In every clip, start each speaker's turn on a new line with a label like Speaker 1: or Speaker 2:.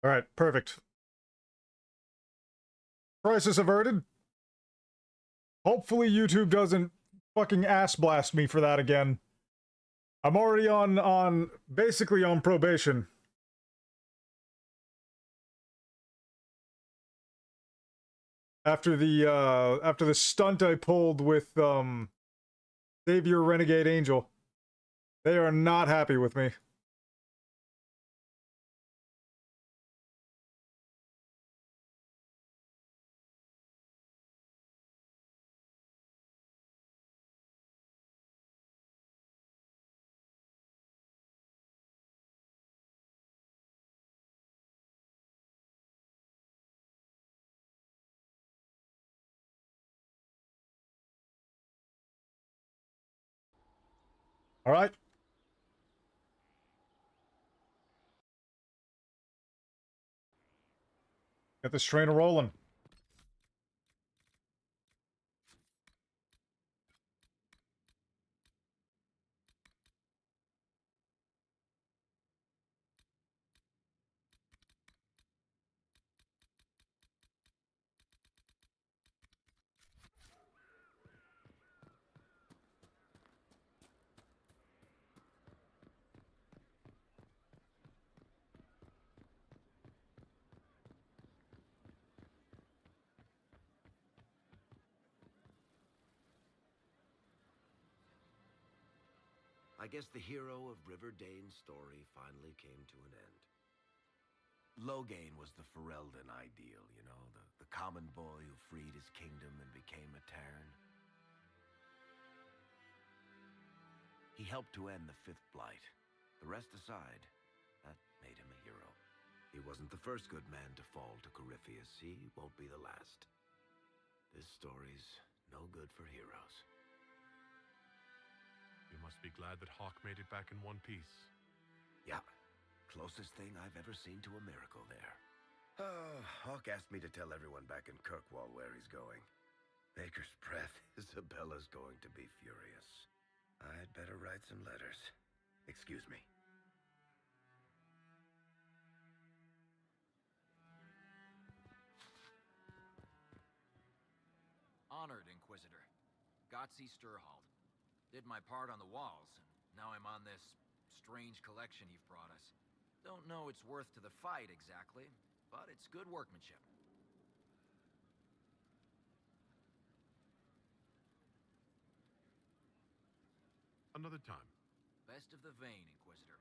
Speaker 1: All right, perfect. Crisis averted. Hopefully YouTube doesn't fucking ass blast me for that again. I'm already on basically on probation. After the stunt I pulled with Savior Renegade Angel. They are not happy with me. All right. Get this train rolling.
Speaker 2: I guess the hero of River Dane's story finally came to an end. Loghain was the Ferelden ideal, you know, the common boy who freed his kingdom and became a Terran. He helped to end the Fifth Blight. The rest aside, that made him a hero. He wasn't the first good man to fall to Corypheus. He won't be the last. This story's no good for heroes.
Speaker 3: You must be glad that Hawk made it back in one piece.
Speaker 2: Yeah, closest thing I've ever seen to a miracle there. Oh, Hawk asked me to tell everyone back in Kirkwall where he's going. Maker's breath, Isabella's going to be furious. I'd better write some letters. Excuse me.
Speaker 4: Honored, Inquisitor. Gotzi Sturhald. Did my part on the walls, and now I'm on this strange collection you've brought us. Don't know its worth to the fight, exactly, but it's good workmanship.
Speaker 3: Another time.
Speaker 4: Best of the vein, Inquisitor.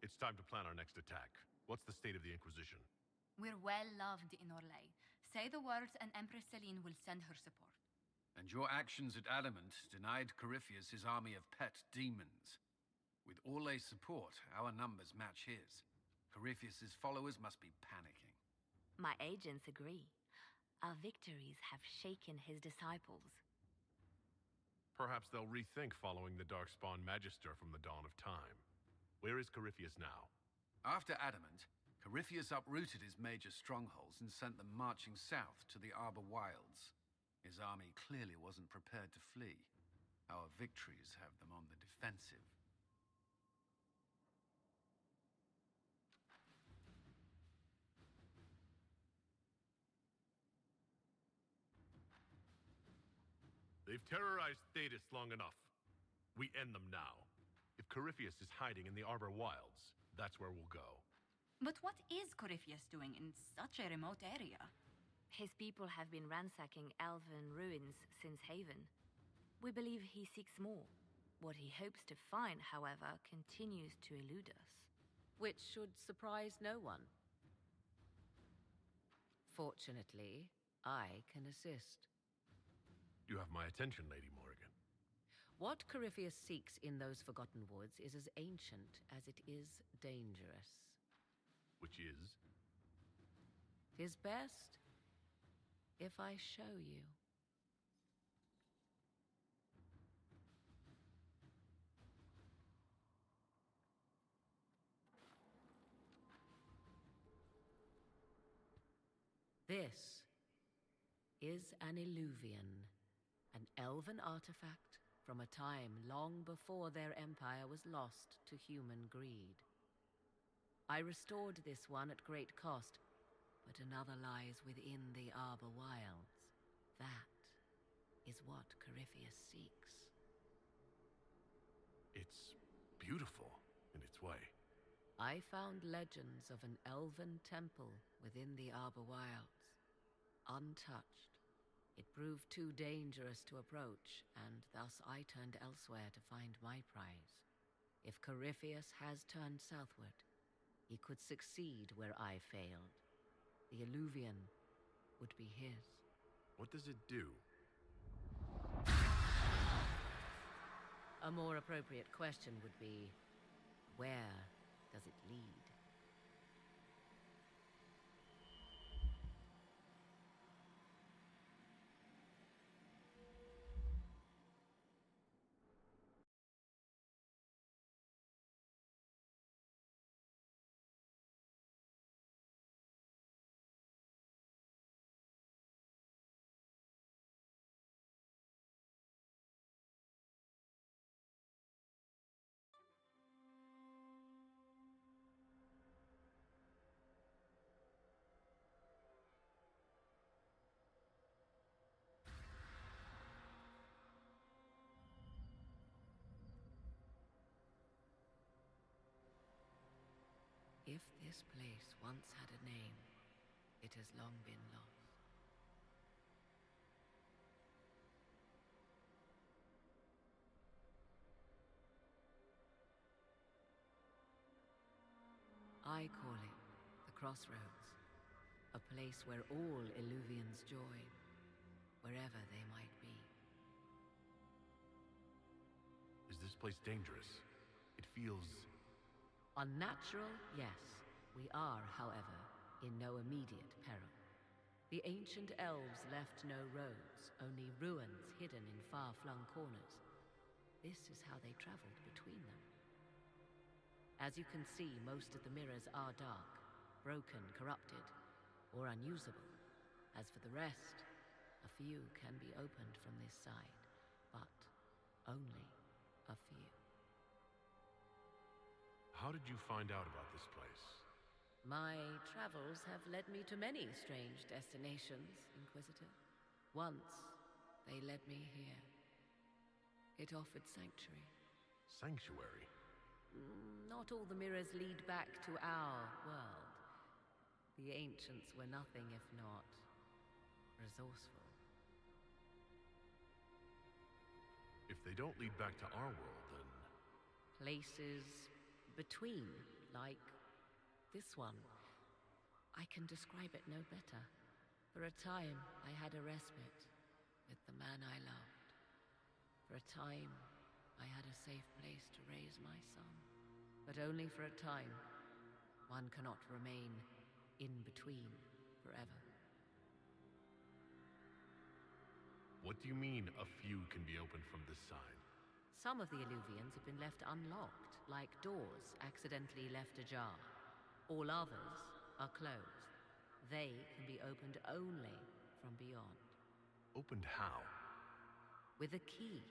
Speaker 3: It's time to plan our next attack. What's the state of the Inquisition?
Speaker 5: We're well loved in Orlais. Say the words and Empress Celine will send her support.
Speaker 6: And your actions at Adamant denied Corypheus his army of pet demons. With Orlais' support, our numbers match his. Corypheus' followers must be panicking.
Speaker 7: My agents agree. Our victories have shaken his disciples.
Speaker 3: Perhaps they'll rethink following the Darkspawn Magister from the dawn of time. Where is Corypheus now?
Speaker 6: After Adamant, Corypheus uprooted his major strongholds and sent them marching south to the Arbor Wilds. His army clearly wasn't prepared to flee. Our victories have them on the defensive.
Speaker 3: They've terrorized Thetis long enough. We end them now. If Corypheus is hiding in the Arbor Wilds, that's where we'll go.
Speaker 5: But what is Corypheus doing in such a remote area?
Speaker 7: His people have been ransacking elven ruins since Haven. We believe he seeks more. What he hopes to find, however, continues to elude us.
Speaker 8: Which should surprise no one. Fortunately, I can assist.
Speaker 3: You have my attention, Lady Morrigan.
Speaker 8: What Corypheus seeks in those Forgotten Woods is as ancient as it is dangerous.
Speaker 3: Which is?
Speaker 8: 'Tis best if I show you. This is an Illuvian, an elven artifact from a time long before their empire was lost to human greed. I restored this one at great cost, but another lies within the Arbor Wilds. That is what Corypheus seeks.
Speaker 3: It's beautiful in its way.
Speaker 8: I found legends of an elven temple within the Arbor Wilds, untouched. It proved too dangerous to approach, and thus I turned elsewhere to find my prize. If Corypheus has turned southward, he could succeed where I failed. The Illuvian would be his.
Speaker 3: What does it do?
Speaker 8: A more appropriate question would be, where does it lead? If this place once had a name, it has long been lost. I call it the Crossroads, a place where all Illuvians join, wherever they might be.
Speaker 3: Is this place dangerous? It feels...
Speaker 8: Unnatural, yes. We are, however, in no immediate peril. The ancient elves left no roads, only ruins hidden in far-flung corners. This is how they traveled between them. As you can see, most of the mirrors are dark, broken, corrupted, or unusable. As for the rest, a few can be opened from this side, but only a few.
Speaker 3: How did you find out about this place?
Speaker 8: My travels have led me to many strange destinations, Inquisitor. Once, they led me here. It offered sanctuary.
Speaker 3: Sanctuary?
Speaker 8: Not all the mirrors lead back to our world. The ancients were nothing if not resourceful.
Speaker 3: If they don't lead back to our world, then...
Speaker 8: Places between, like this one. I can describe it no better. For a time, I had a respite with the man I loved. For a time, I had a safe place to raise my son. But only for a time. One cannot remain in between forever.
Speaker 3: What do you mean, a few can be opened from this side?
Speaker 8: Some of the Illuvians have been left unlocked, like doors accidentally left ajar. All others are closed. They can be opened only from beyond.
Speaker 3: Opened how?
Speaker 8: With a key.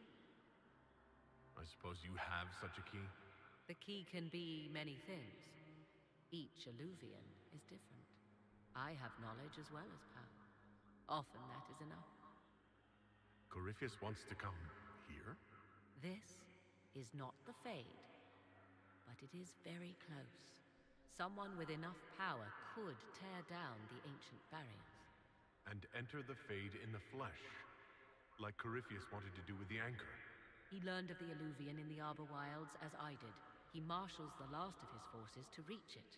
Speaker 3: I suppose you have such a key?
Speaker 8: The key can be many things. Each Illuvian is different. I have knowledge as well as power. Often that is enough.
Speaker 3: Corypheus wants to come here?
Speaker 8: This is not the Fade, but it is very close. Someone with enough power could tear down the ancient barriers.
Speaker 3: And enter the Fade in the flesh, like Corypheus wanted to do with the anchor.
Speaker 8: He learned of the Illuvian in the Arbor Wilds as I did. He marshals the last of his forces to reach it.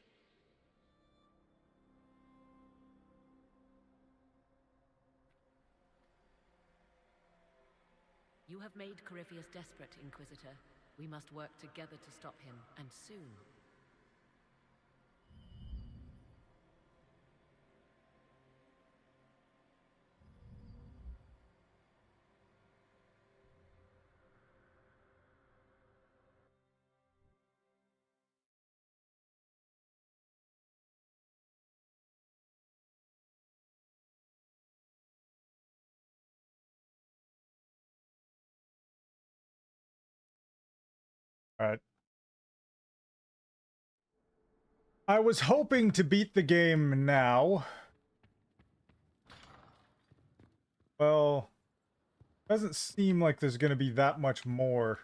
Speaker 8: You have made Corypheus desperate, Inquisitor. We must work together to stop him, and soon.
Speaker 1: Alright. I was hoping to beat the game now. Well, doesn't seem like there's gonna be that much more.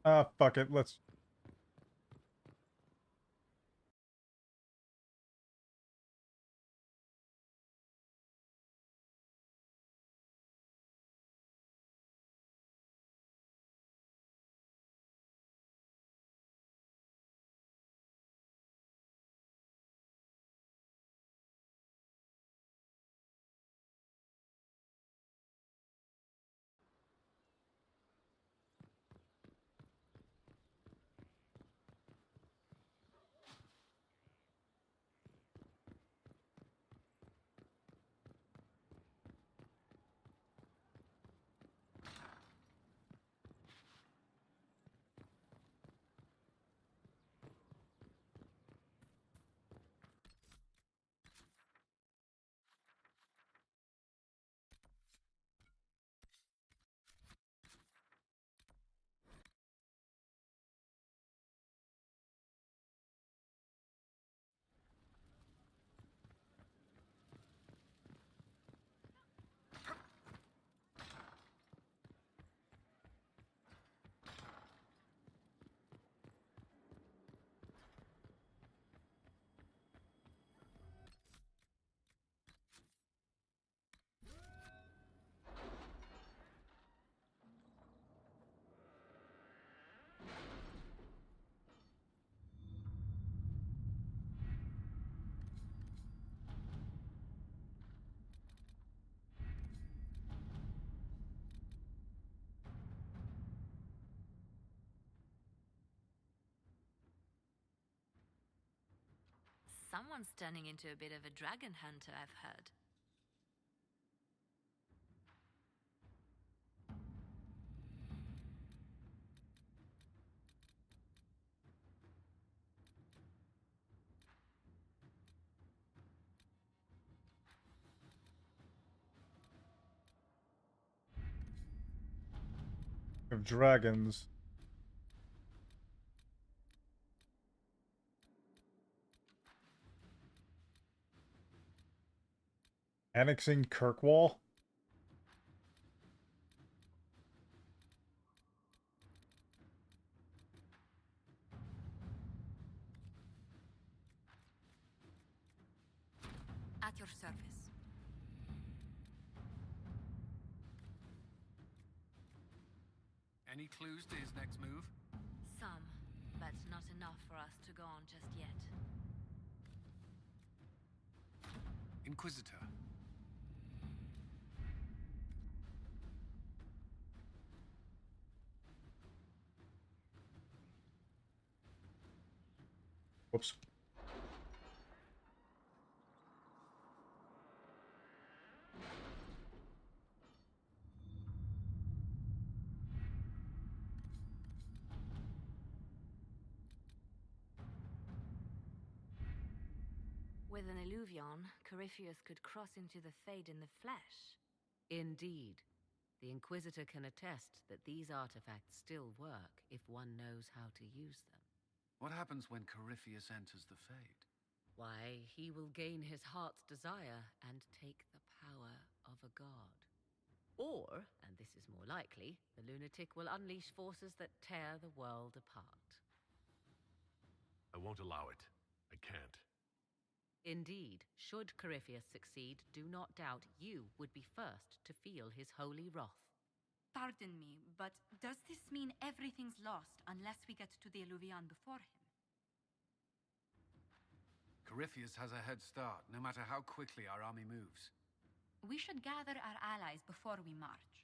Speaker 1: Fuck it, let's...
Speaker 7: Someone's turning into a bit of a dragon hunter, I've heard.
Speaker 1: Of dragons. Annexing Kirkwall?
Speaker 5: At your service.
Speaker 6: Any clues to his next move?
Speaker 7: Some, but not enough for us to go on just yet.
Speaker 6: Inquisitor.
Speaker 1: Whoops.
Speaker 7: With an Illuvion, Corypheus could cross into the Fade in the flesh.
Speaker 8: Indeed. The Inquisitor can attest that these artifacts still work if one knows how to use them.
Speaker 6: What happens when Corypheus enters the Fade?
Speaker 8: Why, he will gain his heart's desire and take the power of a god. Or, and this is more likely, the lunatic will unleash forces that tear the world apart.
Speaker 3: I won't allow it. I can't.
Speaker 8: Indeed, should Corypheus succeed, do not doubt you would be first to feel his holy wrath.
Speaker 5: Pardon me, but does this mean everything's lost unless we get to the Illuvion before him?
Speaker 6: Corypheus has a head start, no matter how quickly our army moves.
Speaker 5: We should gather our allies before we march.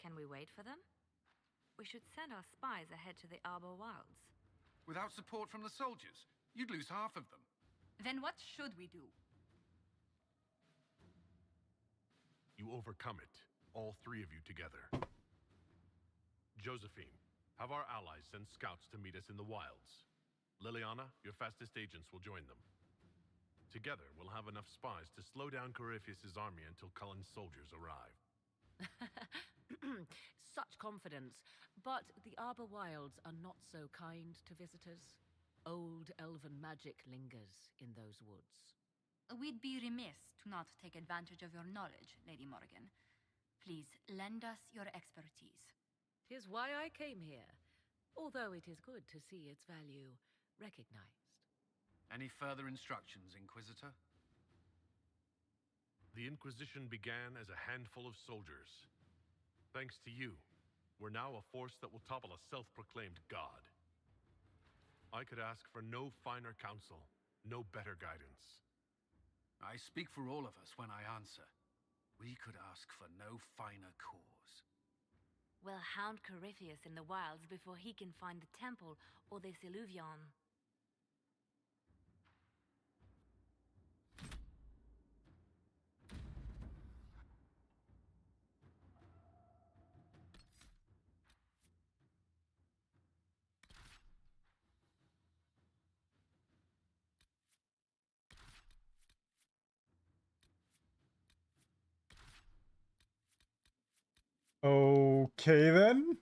Speaker 7: Can we wait for them? We should send our spies ahead to the Arbor Wilds.
Speaker 6: Without support from the soldiers, you'd lose half of them.
Speaker 5: Then what should we do?
Speaker 3: You overcome it, all three of you together. Josephine, have our allies send scouts to meet us in the wilds. Liliana, your fastest agents will join them. Together, we'll have enough spies to slow down Corypheus' army until Cullen's soldiers arrive.
Speaker 8: Such confidence. But the Arbor Wilds are not so kind to visitors. Old elven magic lingers in those woods.
Speaker 5: We'd be remiss to not take advantage of your knowledge, Lady Morgan. Please, lend us your expertise.
Speaker 8: 'Tis why I came here, although it is good to see its value recognized.
Speaker 6: Any further instructions, Inquisitor?
Speaker 3: The Inquisition began as a handful of soldiers. Thanks to you, we're now a force that will topple a self-proclaimed god. I could ask for no finer counsel, no better guidance.
Speaker 6: I speak for all of us when I answer. We could ask for no finer cause.
Speaker 7: We'll hound Corypheus in the wilds before he can find the temple or this illuvion.
Speaker 1: Okay then.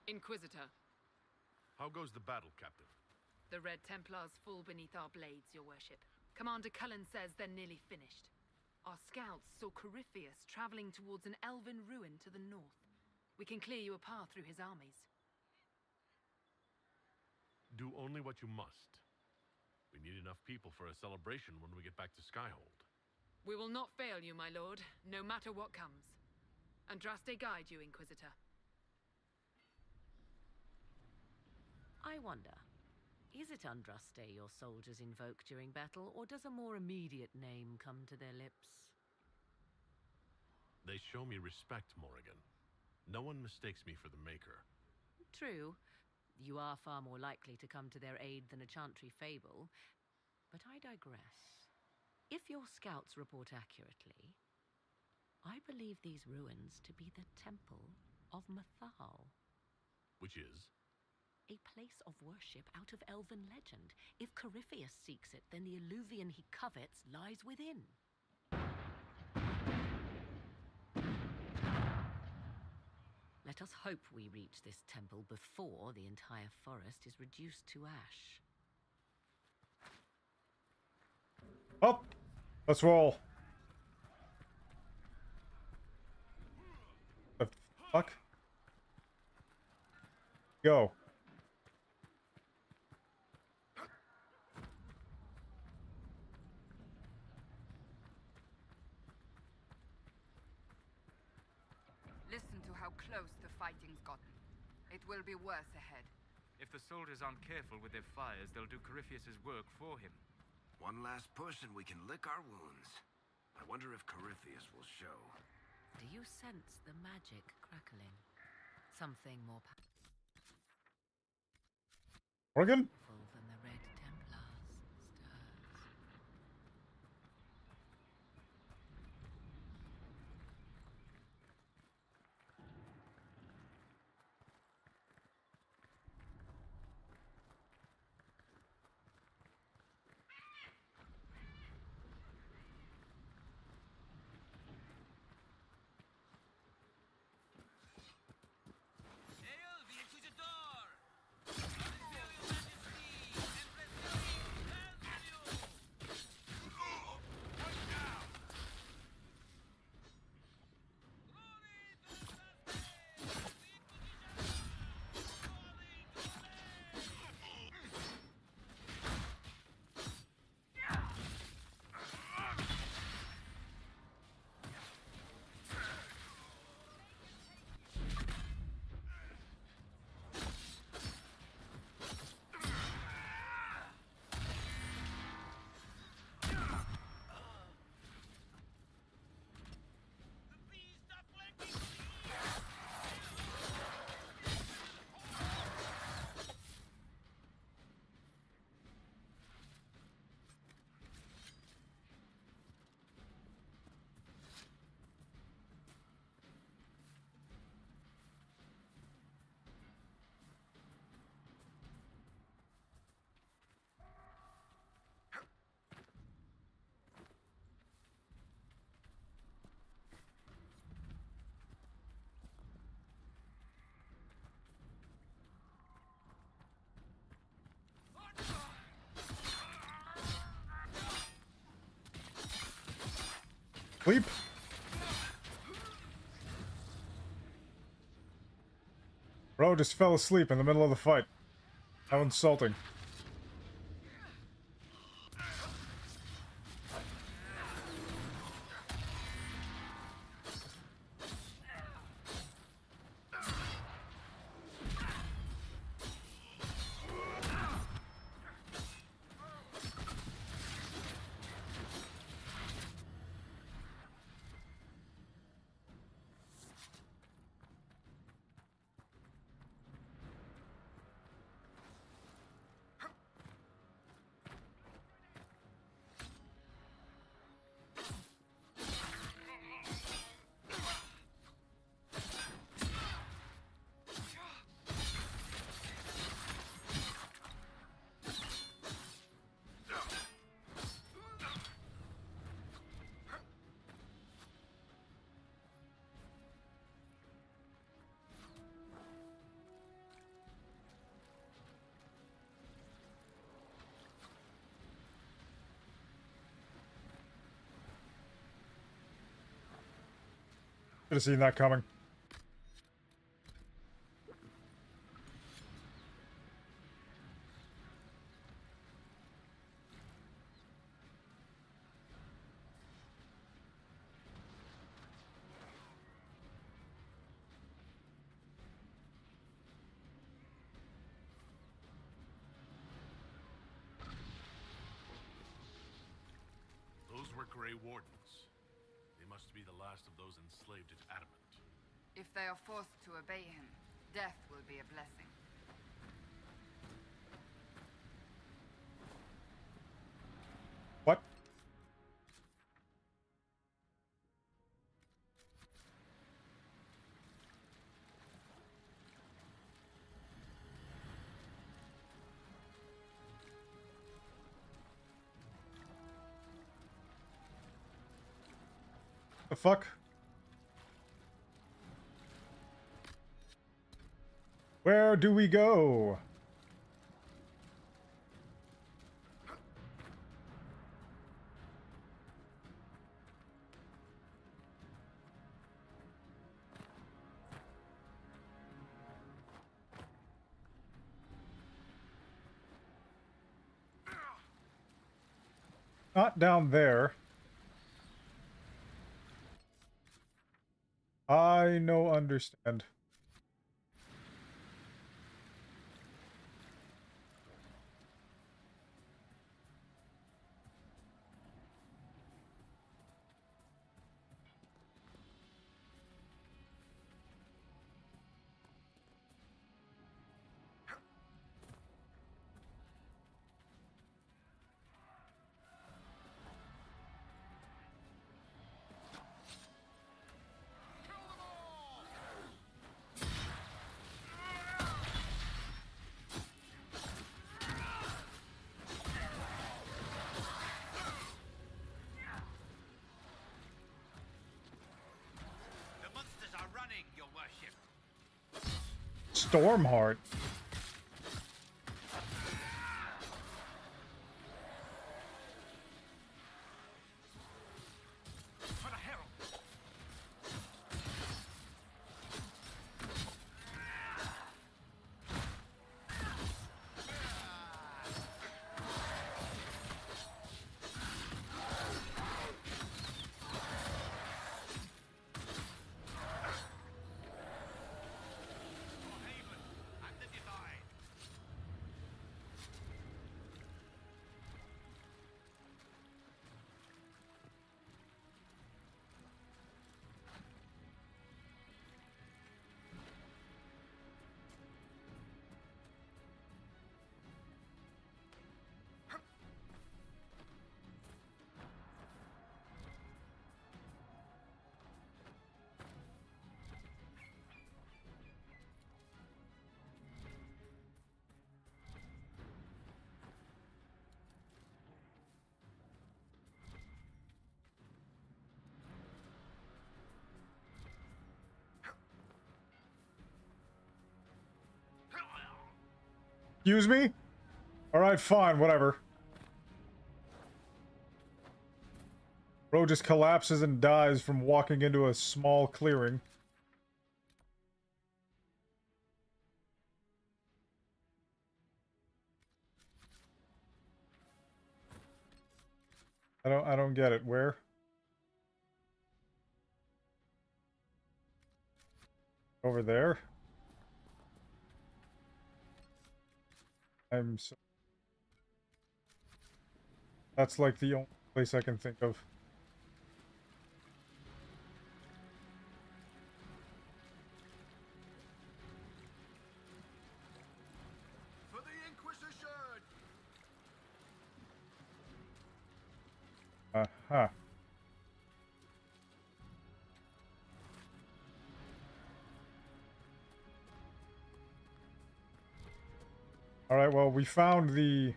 Speaker 9: Inquisitor,
Speaker 3: How goes the battle, Captain?
Speaker 9: the Red Templars fall beneath our blades, your worship. Commander Cullen says they're nearly finished. Our scouts saw Corypheus traveling towards an elven ruin to the north. We can clear you a path through his armies.
Speaker 3: Do only what you must. We need enough people for a celebration when we get back to Skyhold.
Speaker 9: We will not fail you, my lord, no matter what comes. Andraste guide you, Inquisitor.
Speaker 8: I wonder, is it Andraste your soldiers invoke during battle, or does a more immediate name come to their lips?
Speaker 3: They show me respect, Morrigan. No one mistakes me for the Maker.
Speaker 8: True, You are far more likely to come to their aid than a chantry fable, but I digress. If your scouts report accurately, I believe these ruins to be the Temple of Mathal.
Speaker 3: Which is?
Speaker 8: A place of worship out of elven legend. If Corypheus seeks it, then the alluvion he covets lies within. Let us hope we reach this temple before the entire forest is reduced to ash.
Speaker 1: Up! Let's roll. The fuck? Go.
Speaker 10: Listen to how close the fighting's gotten. It will be worse ahead.
Speaker 11: If the soldiers aren't careful with their fires, they'll do Corypheus's work for him.
Speaker 2: One last push and we can lick our wounds. I wonder if Corypheus will show.
Speaker 8: Do you sense the magic crackling? Something more
Speaker 1: Morgan?
Speaker 8: powerful than the Red Templars stirs.
Speaker 11: Hail the Inquisitor!
Speaker 1: Sleep. Bro just fell asleep in the middle of the fight. How insulting. Should have seen that coming.
Speaker 3: Those were Grey Wardens. They must be the last of those enslaved at Adamant.
Speaker 10: If they are forced to obey him, death will be a blessing.
Speaker 1: The fuck? Where do we go? Not down there. I no understand. Stormheart. Excuse me? Alright, fine, whatever. Bro just collapses and dies from walking into a small clearing. I don't get it. Where? Over there? I'm so... That's like the only place I can think of.
Speaker 2: For the Inquisition!
Speaker 1: Uh-huh. Alright, well, we found the...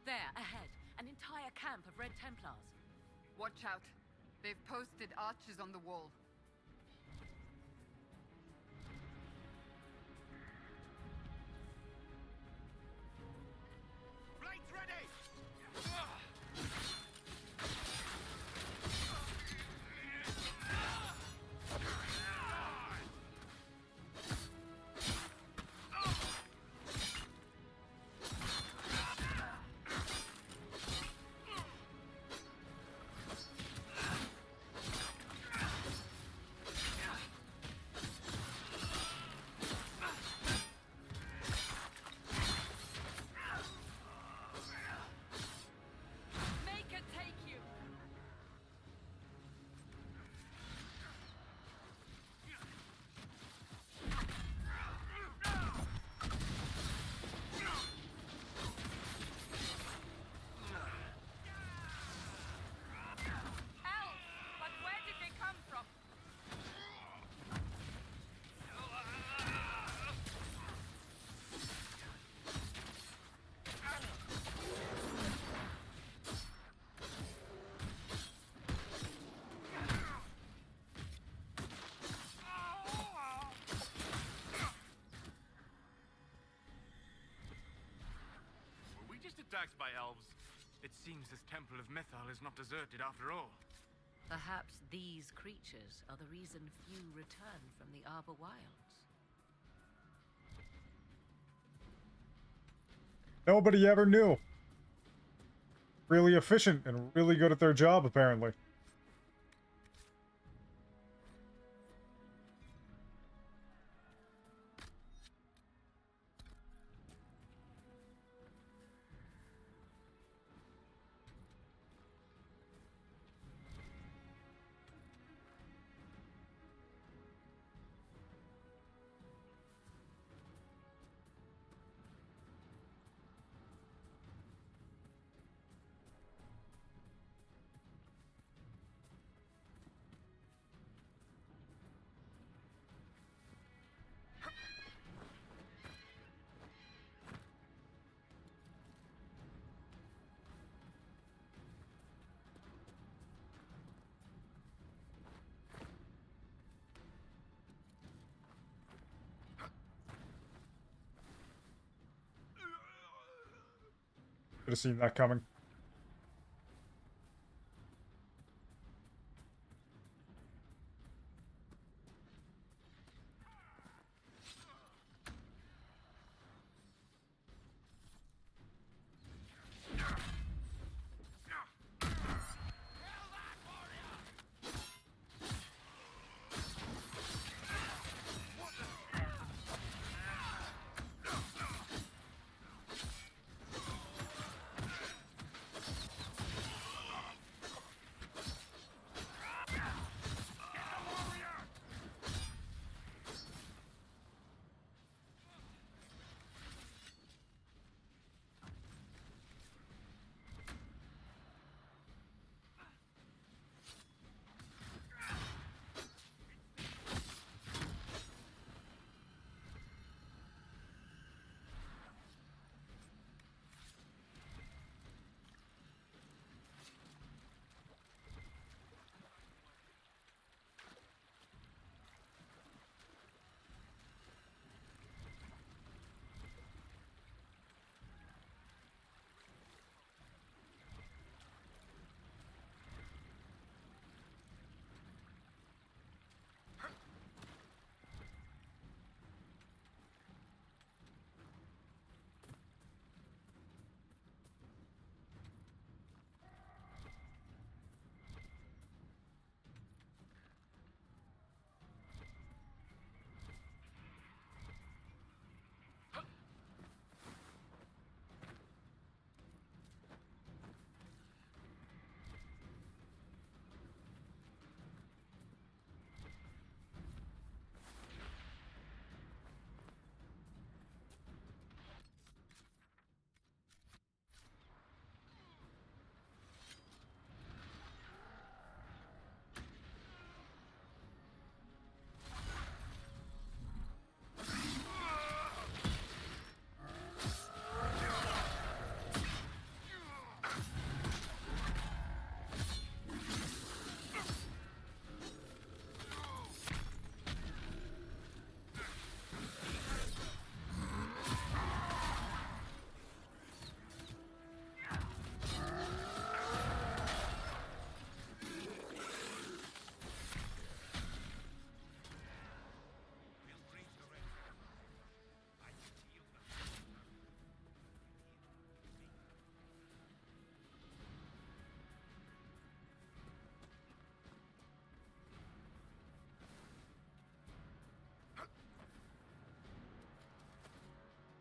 Speaker 8: There, ahead. An entire camp of Red Templars.
Speaker 10: Watch out. They've posted archers on the wall.
Speaker 2: Blades ready!
Speaker 11: attacked by elves. It seems this temple of Mythal is not deserted after all.
Speaker 8: Perhaps these creatures are the reason few return from the Arbor Wilds.
Speaker 1: Nobody ever knew. Really efficient and really good at their job, apparently. Could have seen that coming.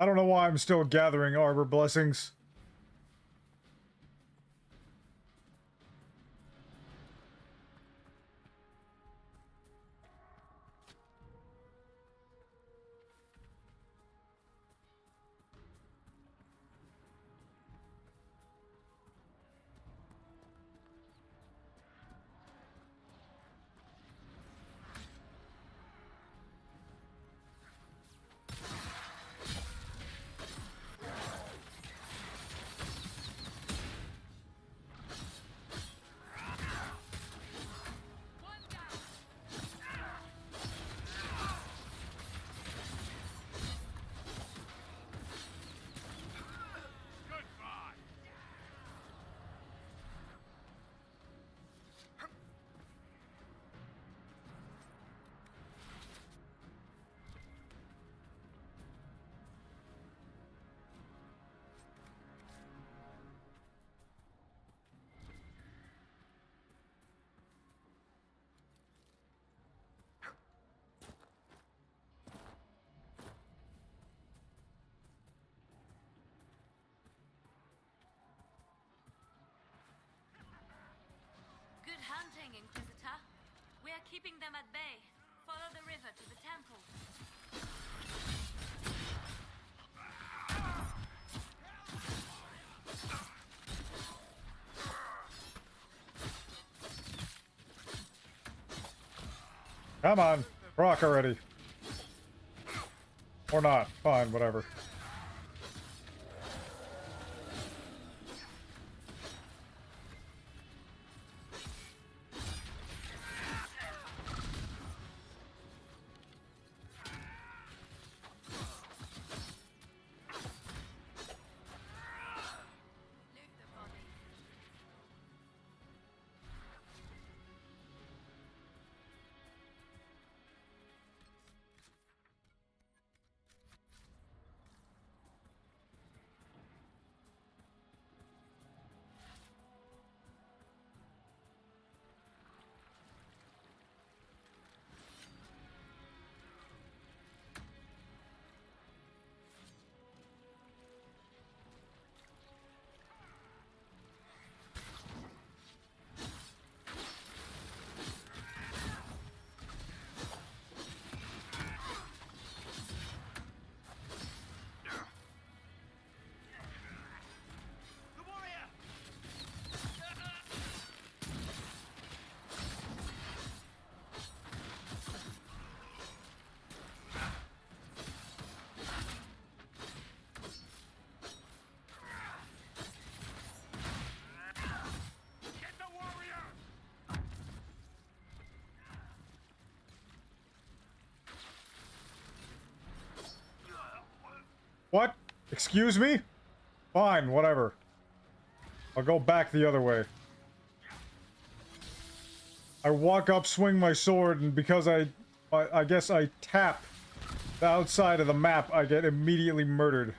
Speaker 1: I don't know why I'm still gathering Arbor Blessings.
Speaker 7: keeping them at bay. Follow the river to the temple.
Speaker 1: Come on, rock already. Or not. Fine, whatever. What? Excuse me? Fine, whatever. I'll go back the other way. I walk up, swing my sword, and because I guess I tap the outside of the map, I get immediately murdered.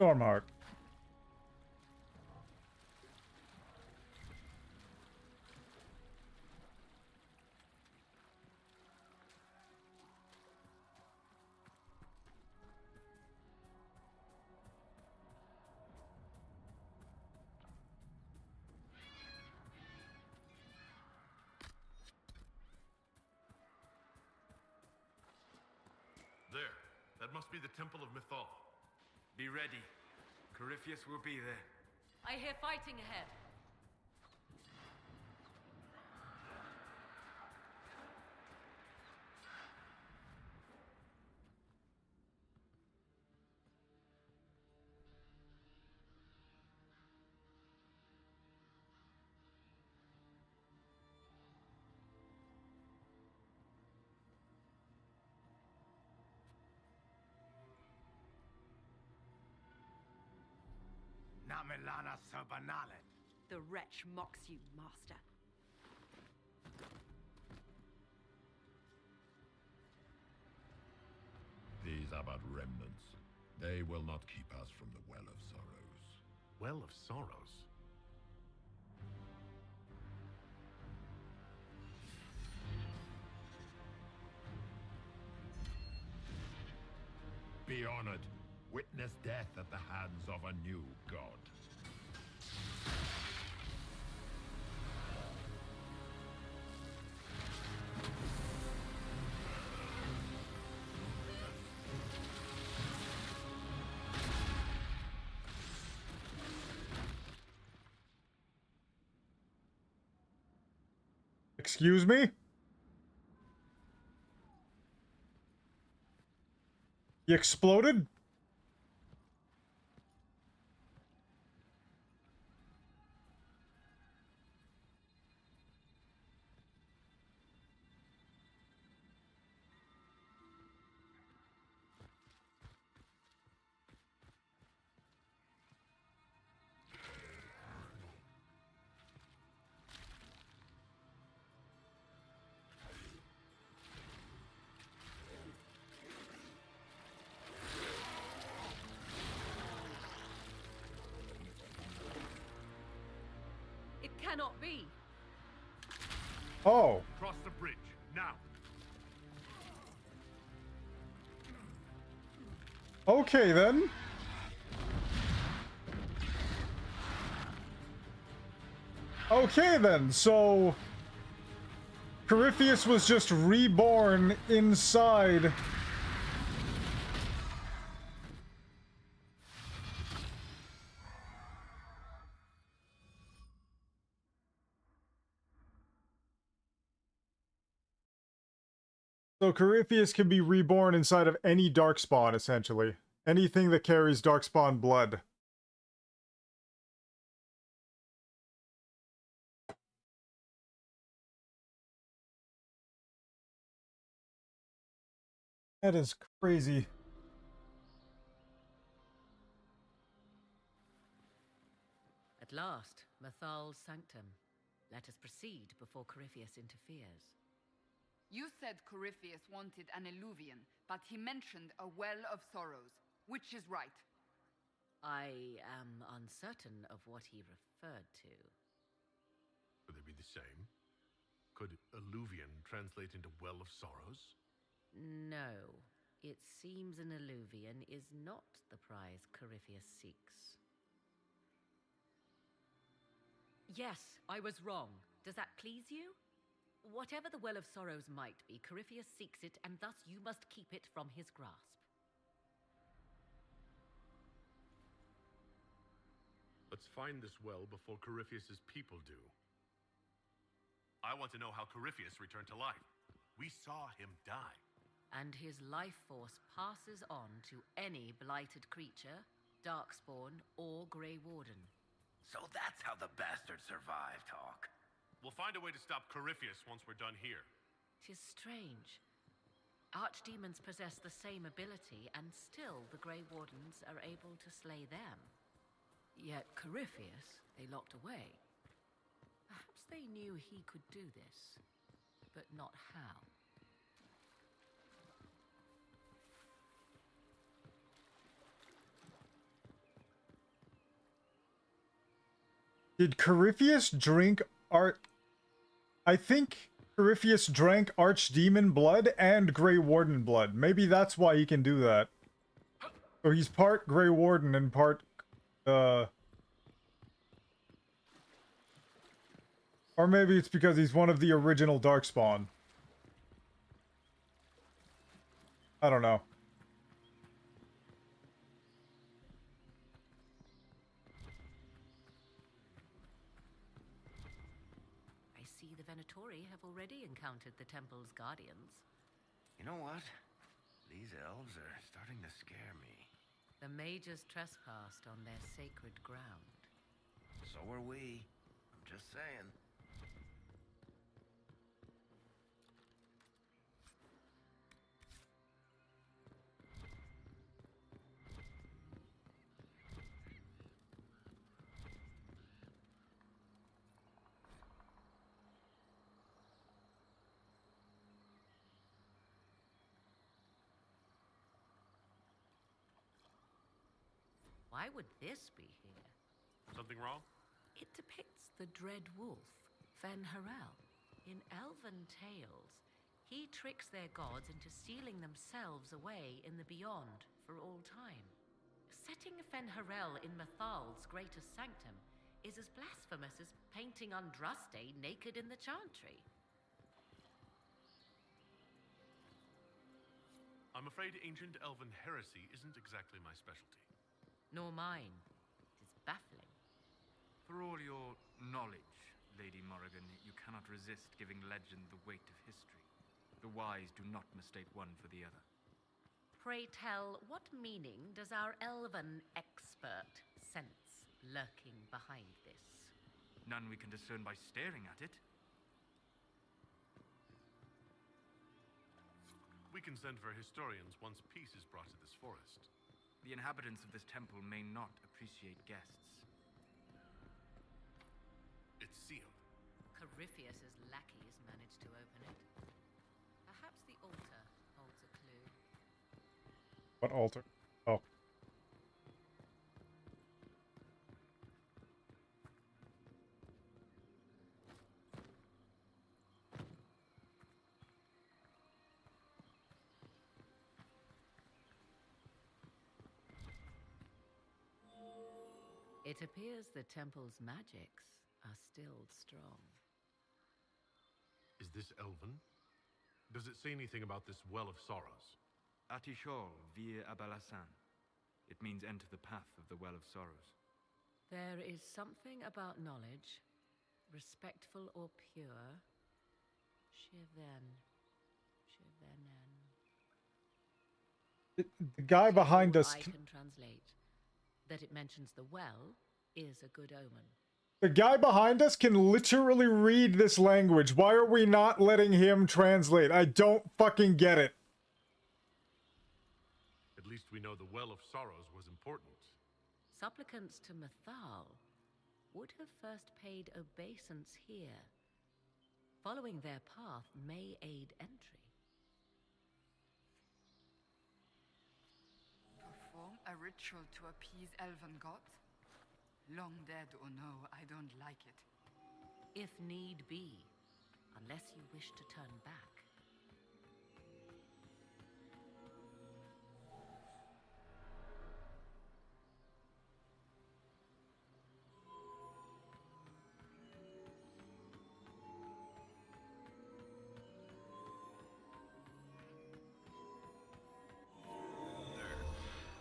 Speaker 1: Stormheart.
Speaker 3: There. That must be the Temple of Mythal.
Speaker 11: Be ready. Corypheus will be there.
Speaker 8: I hear fighting ahead.
Speaker 2: Namelana Serbanale.
Speaker 12: The wretch mocks you, master. about remnants. They will not keep us from the Well of Sorrows.
Speaker 3: Well of Sorrows?
Speaker 12: Be honored. Witness death at the hands of a new god.
Speaker 1: Excuse me? He exploded?
Speaker 8: It cannot be.
Speaker 1: Oh.
Speaker 3: Cross the bridge, now!
Speaker 1: Okay, then. Okay, then. So Corypheus was just reborn inside. So Corypheus can be reborn inside of any Darkspawn, essentially. Anything that carries Darkspawn blood. That is crazy.
Speaker 8: At last, Mathal's sanctum. Let us proceed before Corypheus interferes.
Speaker 10: You said Corypheus wanted an Illuvian, but he mentioned a Well of Sorrows. Which is right?
Speaker 8: I am uncertain of what he referred to.
Speaker 3: Could they be the same? Could Illuvian translate into Well of Sorrows?
Speaker 8: No. It seems an Illuvian is not the prize Corypheus seeks. Yes, I was wrong. Does that please you? Whatever the Well of Sorrows might be, Corypheus seeks it, and thus you must keep it from his grasp.
Speaker 3: Let's find this well before Corypheus's people do. I want to know how Corypheus returned to life. We saw him die.
Speaker 8: And his life force passes on to any blighted creature, Darkspawn, or Grey Warden.
Speaker 2: So that's how the bastard survived, Hawk.
Speaker 3: We'll find a way to stop Corypheus once we're done here.
Speaker 8: 'Tis strange. Archdemons possess the same ability, and still the Grey Wardens are able to slay them. Yet Corypheus they locked away. Perhaps they knew he could do this, but not how.
Speaker 1: Did Corypheus drink I think Corypheus drank Archdemon blood and Grey Warden blood. Maybe that's why he can do that. So he's part Grey Warden and part, or maybe it's because he's one of the original Darkspawn. I don't know.
Speaker 8: I see the Venatori have already encountered the temple's guardians.
Speaker 2: You know what? These elves are starting to scare me.
Speaker 8: The mages trespassed on their sacred ground.
Speaker 2: So are we. I'm just saying.
Speaker 8: Why would this be here?
Speaker 3: Something wrong?
Speaker 8: It depicts the Dread Wolf, Fen-Harel. In elven tales, he tricks their gods into sealing themselves away in the beyond for all time. Setting Fen-Harel in Mathal's greatest sanctum is as blasphemous as painting Andraste naked in the chantry.
Speaker 3: I'm afraid ancient elven heresy isn't exactly my specialty.
Speaker 8: Nor mine. It is baffling.
Speaker 11: For all your knowledge, Lady Morrigan, you cannot resist giving legend the weight of history. The wise do not mistake one for the other.
Speaker 8: Pray tell, what meaning does our elven expert sense lurking behind this?
Speaker 11: None we can discern by staring at it.
Speaker 3: We can send for historians once peace is brought to this forest.
Speaker 11: The inhabitants of this temple may not appreciate guests.
Speaker 3: It's sealed.
Speaker 8: Corypheus's lackeys managed to open it. Perhaps the altar holds a clue.
Speaker 1: What altar? Oh.
Speaker 8: It appears the temple's magics are still strong.
Speaker 3: Is this elven? Does it say anything about this Well of Sorrows?
Speaker 11: Atishol vir Abalassan. It means enter the path of the Well of Sorrows.
Speaker 8: There is something about knowledge, respectful or pure. Shiven. Shivenen.
Speaker 1: The guy behind us.
Speaker 8: I can translate. That it mentions the well is a good omen.
Speaker 1: The guy behind us can literally read this language. Why are we not letting him translate? I don't fucking get it.
Speaker 3: At least we know the Well of Sorrows was important.
Speaker 8: Supplicants to Mathal would have first paid obeisance here. Following their path may aid entry.
Speaker 10: Perform a ritual to appease elven gods? Long dead or no, I don't like it.
Speaker 8: If need be, unless you wish to turn back.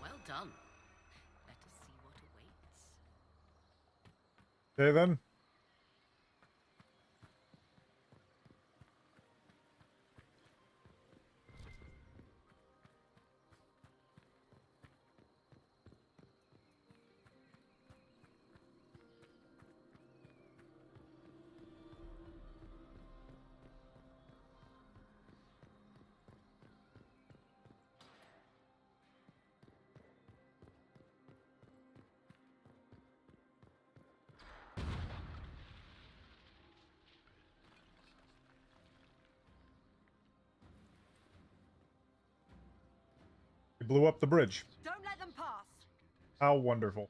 Speaker 8: Well done. Let us see what awaits.
Speaker 1: Okay then. We blew up the bridge.
Speaker 7: Don't let them pass.
Speaker 1: How wonderful.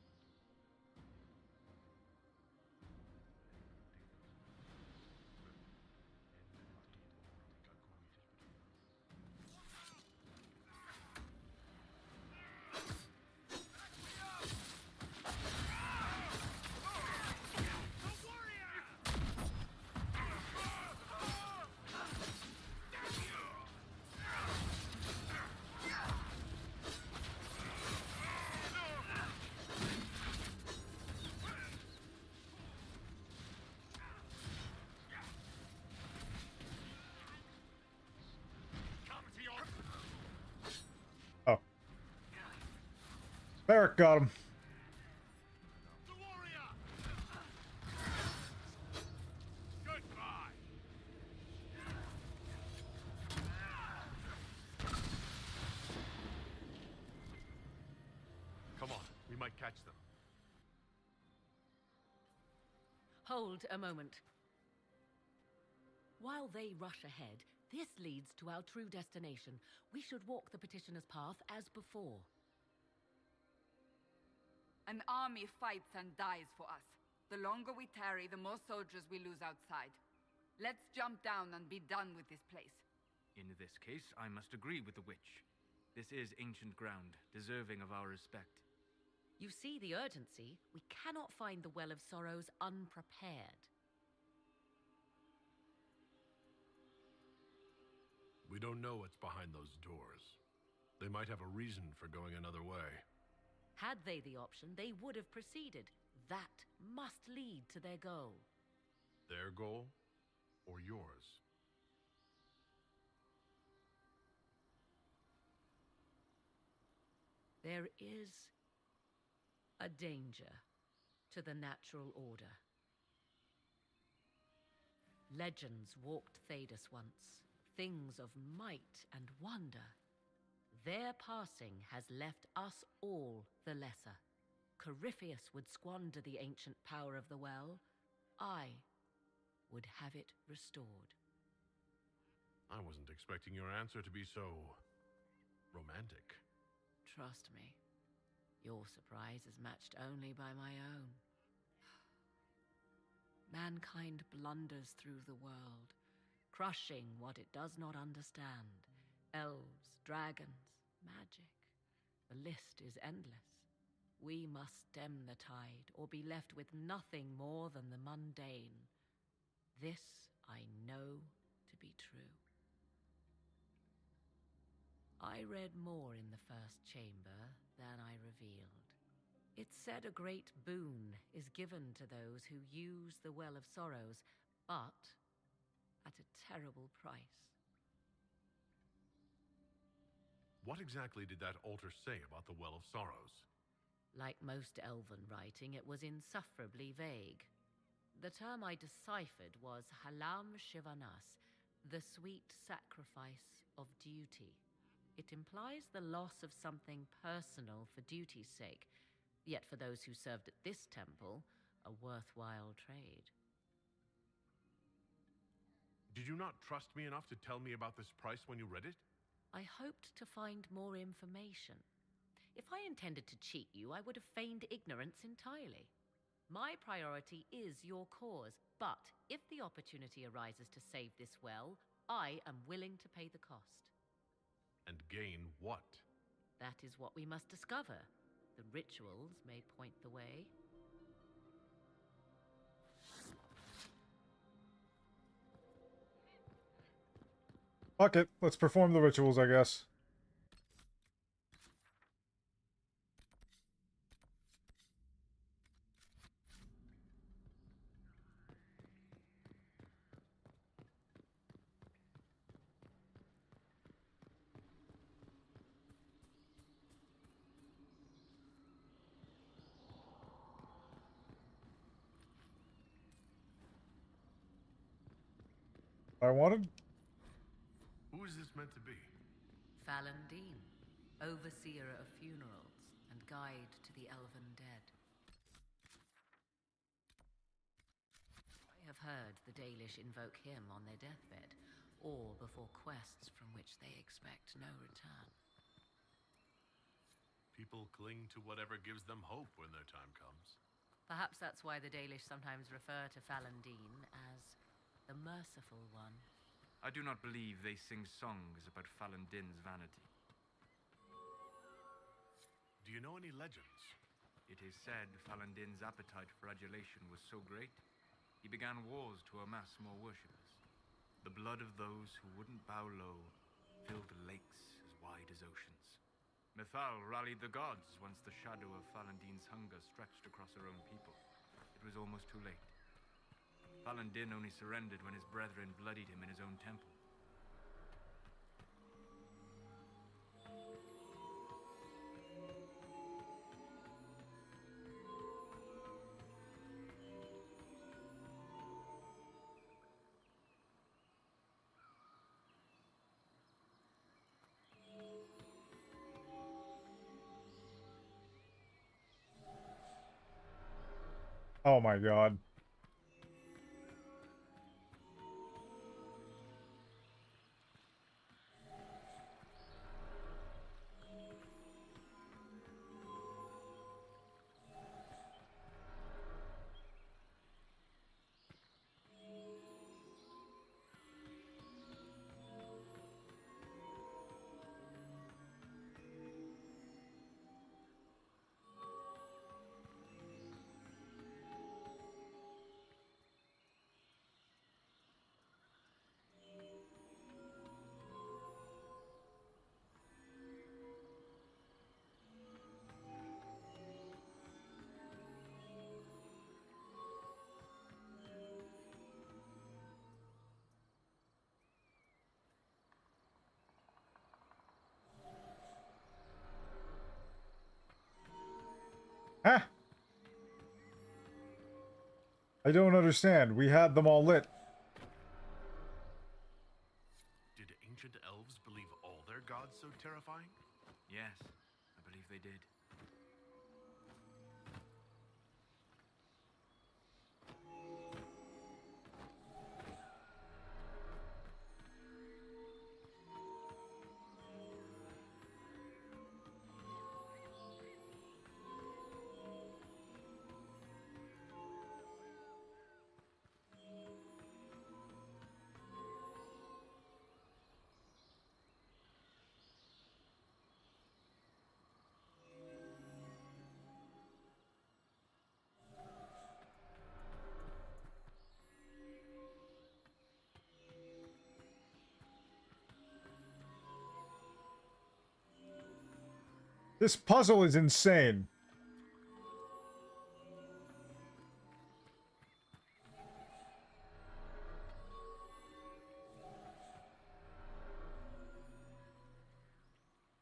Speaker 1: Oh. Barrack got him.
Speaker 3: Come on, we might catch them.
Speaker 8: Hold a moment. While they rush ahead, this leads to our true destination. We should walk the petitioner's path as before.
Speaker 10: An army fights and dies for us. The longer we tarry, the more soldiers we lose outside. Let's jump down and be done with this place.
Speaker 11: In this case, I must agree with the witch. This is ancient ground, deserving of our respect.
Speaker 8: You see the urgency? We cannot find the Well of Sorrows unprepared.
Speaker 3: We don't know what's behind those doors. They might have a reason for going another way.
Speaker 8: Had they the option, they would have proceeded. That must lead to their goal.
Speaker 3: Their goal or yours?
Speaker 8: There is a danger to the natural order. Legends walked Thedas once, things of might and wonder. Their passing has left us all the lesser. Corypheus would squander the ancient power of the well. I would have it restored.
Speaker 3: I wasn't expecting your answer to be so romantic.
Speaker 8: Trust me, your surprise is matched only by my own. Mankind blunders through the world, crushing what it does not understand. Elves, dragons, magic. The list is endless. We must stem the tide, or be left with nothing more than the mundane. This I know to be true. I read more in the first chamber than I revealed. It said a great boon is given to those who use the Well of Sorrows, but at a terrible price.
Speaker 3: What exactly did that altar say about the Well of Sorrows?
Speaker 8: Like most elven writing, it was insufferably vague. The term I deciphered was Halam Shivanas, the sweet sacrifice of duty. It implies the loss of something personal for duty's sake, yet for those who served at this temple, a worthwhile trade.
Speaker 3: Did you not trust me enough to tell me about this price when you read it?
Speaker 8: I hoped to find more information. If I intended to cheat you, I would have feigned ignorance entirely. My priority is your cause, but if the opportunity arises to save this well, I am willing to pay the cost.
Speaker 3: And gain what?
Speaker 8: That is what we must discover. The rituals may point the way.
Speaker 1: Fuck it. Let's perform the rituals, I guess. I wanted.
Speaker 3: Who is this meant to be?
Speaker 8: Fallandine, overseer of funerals and guide to the elven dead. I have heard the Dalish invoke him on their deathbed, or before quests from which they expect no return.
Speaker 3: People cling to whatever gives them hope when their time comes.
Speaker 8: Perhaps that's why the Dalish sometimes refer to Fallandine as the merciful one.
Speaker 11: I do not believe they sing songs about Fallandin's vanity.
Speaker 3: Do you know any legends?
Speaker 11: It is said Fallandin's appetite for adulation was so great, he began wars to amass more worshippers. The blood of those who wouldn't bow low filled lakes as wide as oceans. Mithal rallied the gods once the shadow of Fallandin's hunger stretched across her own people. It was almost too late. Fallandin only surrendered when his brethren bloodied him in his own temple.
Speaker 1: Oh my god. I don't understand. We had them all lit.
Speaker 3: Did ancient elves believe all their gods so terrifying?
Speaker 11: Yes, I believe they did.
Speaker 1: This puzzle is insane.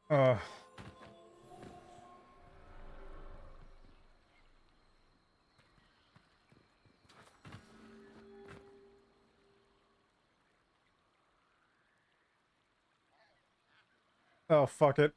Speaker 1: Uh... Oh, fuck it.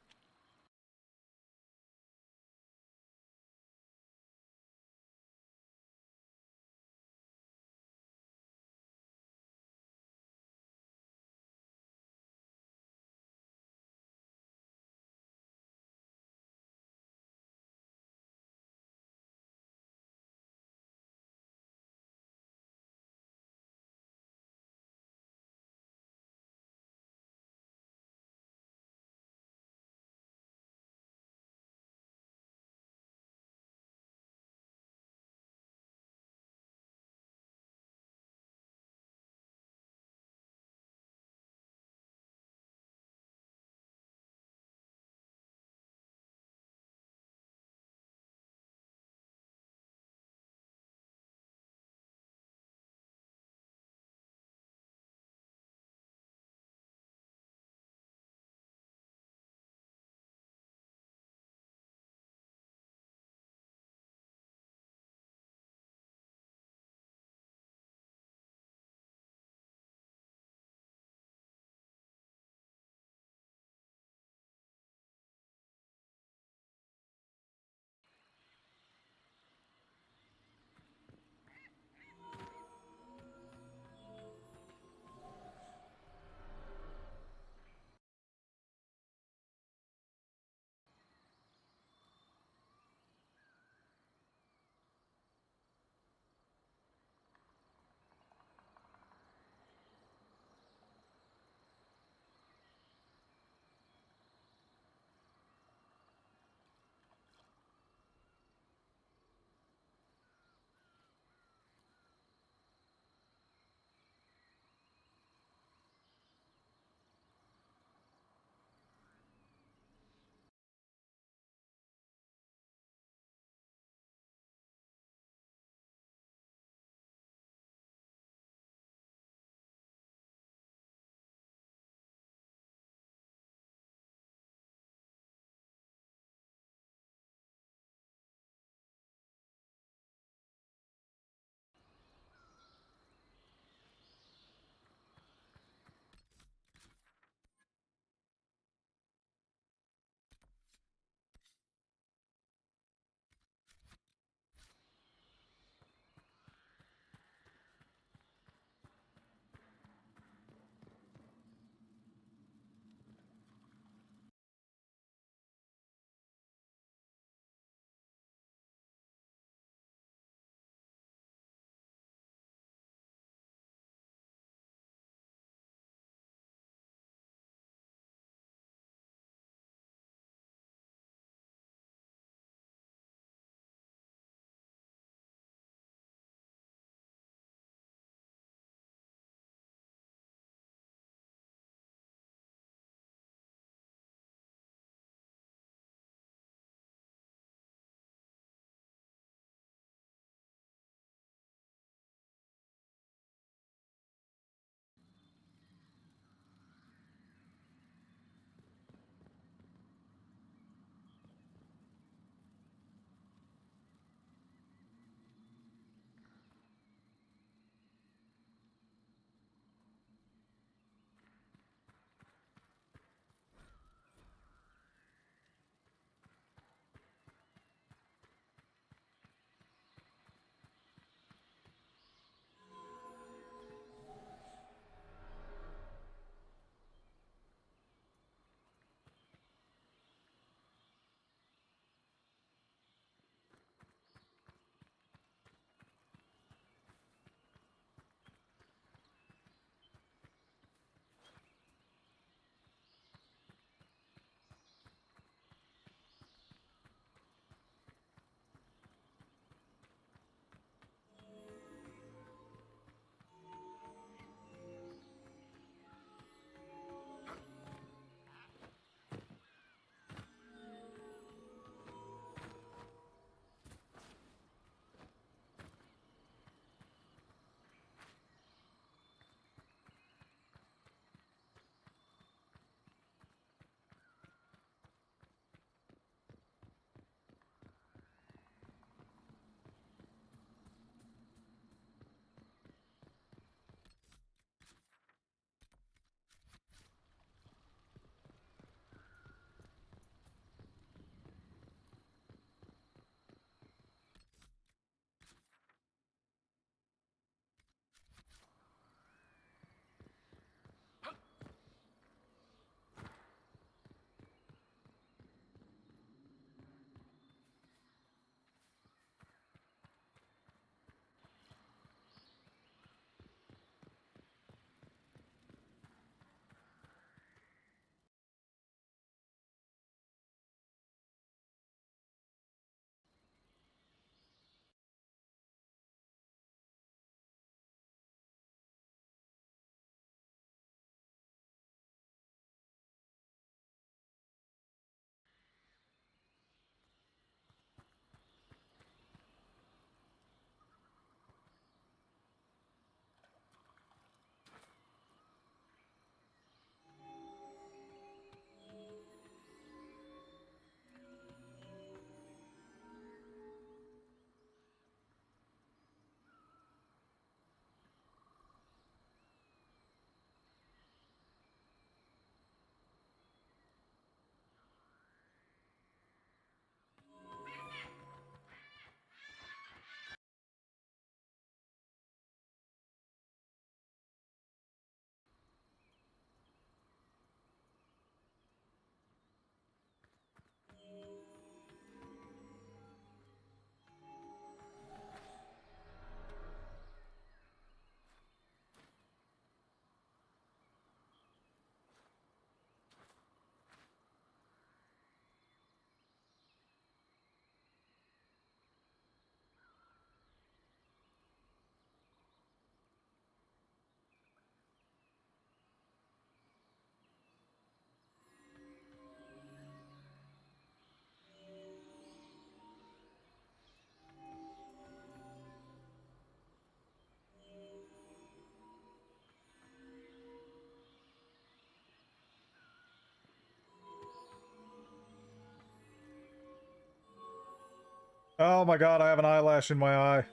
Speaker 1: Oh my god, I have an eyelash in my eye.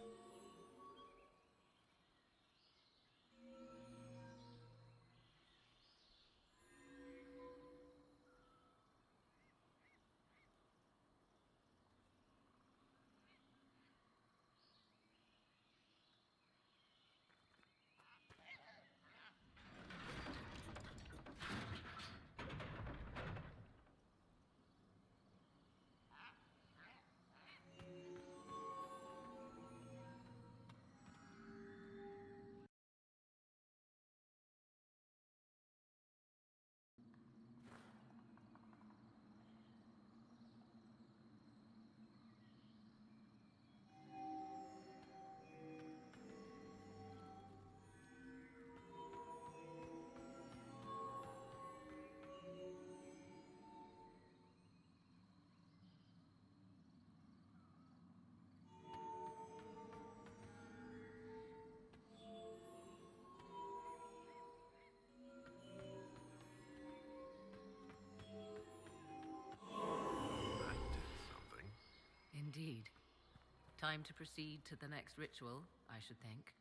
Speaker 8: Indeed. Time to proceed to the next ritual, I should think.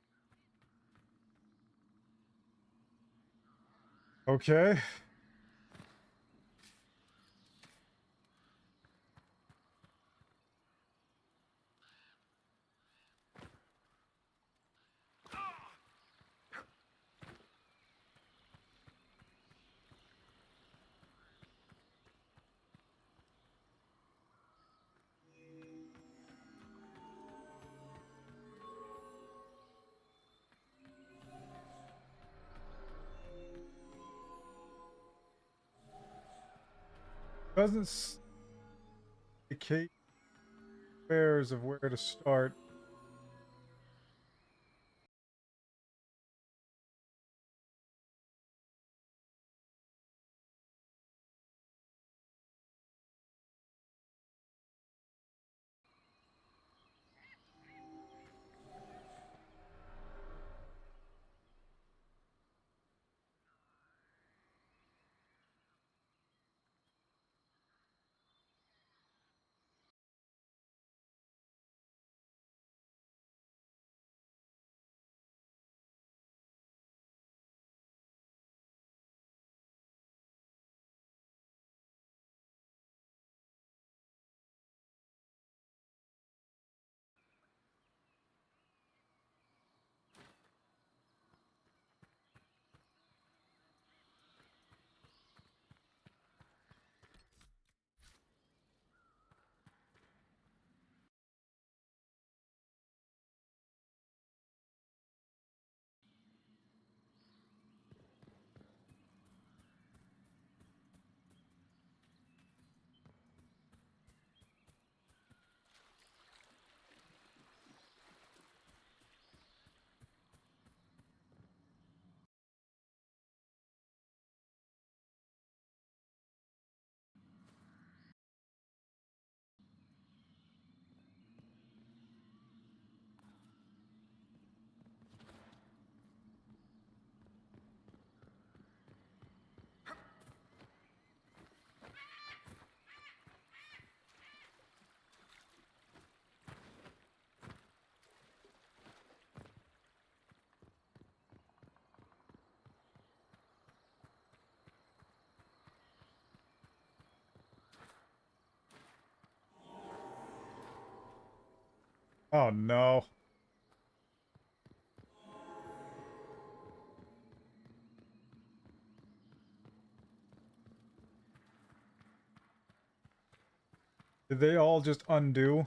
Speaker 1: Okay. Doesn't indicate pairs of where to start. Oh no. Did they all just undo?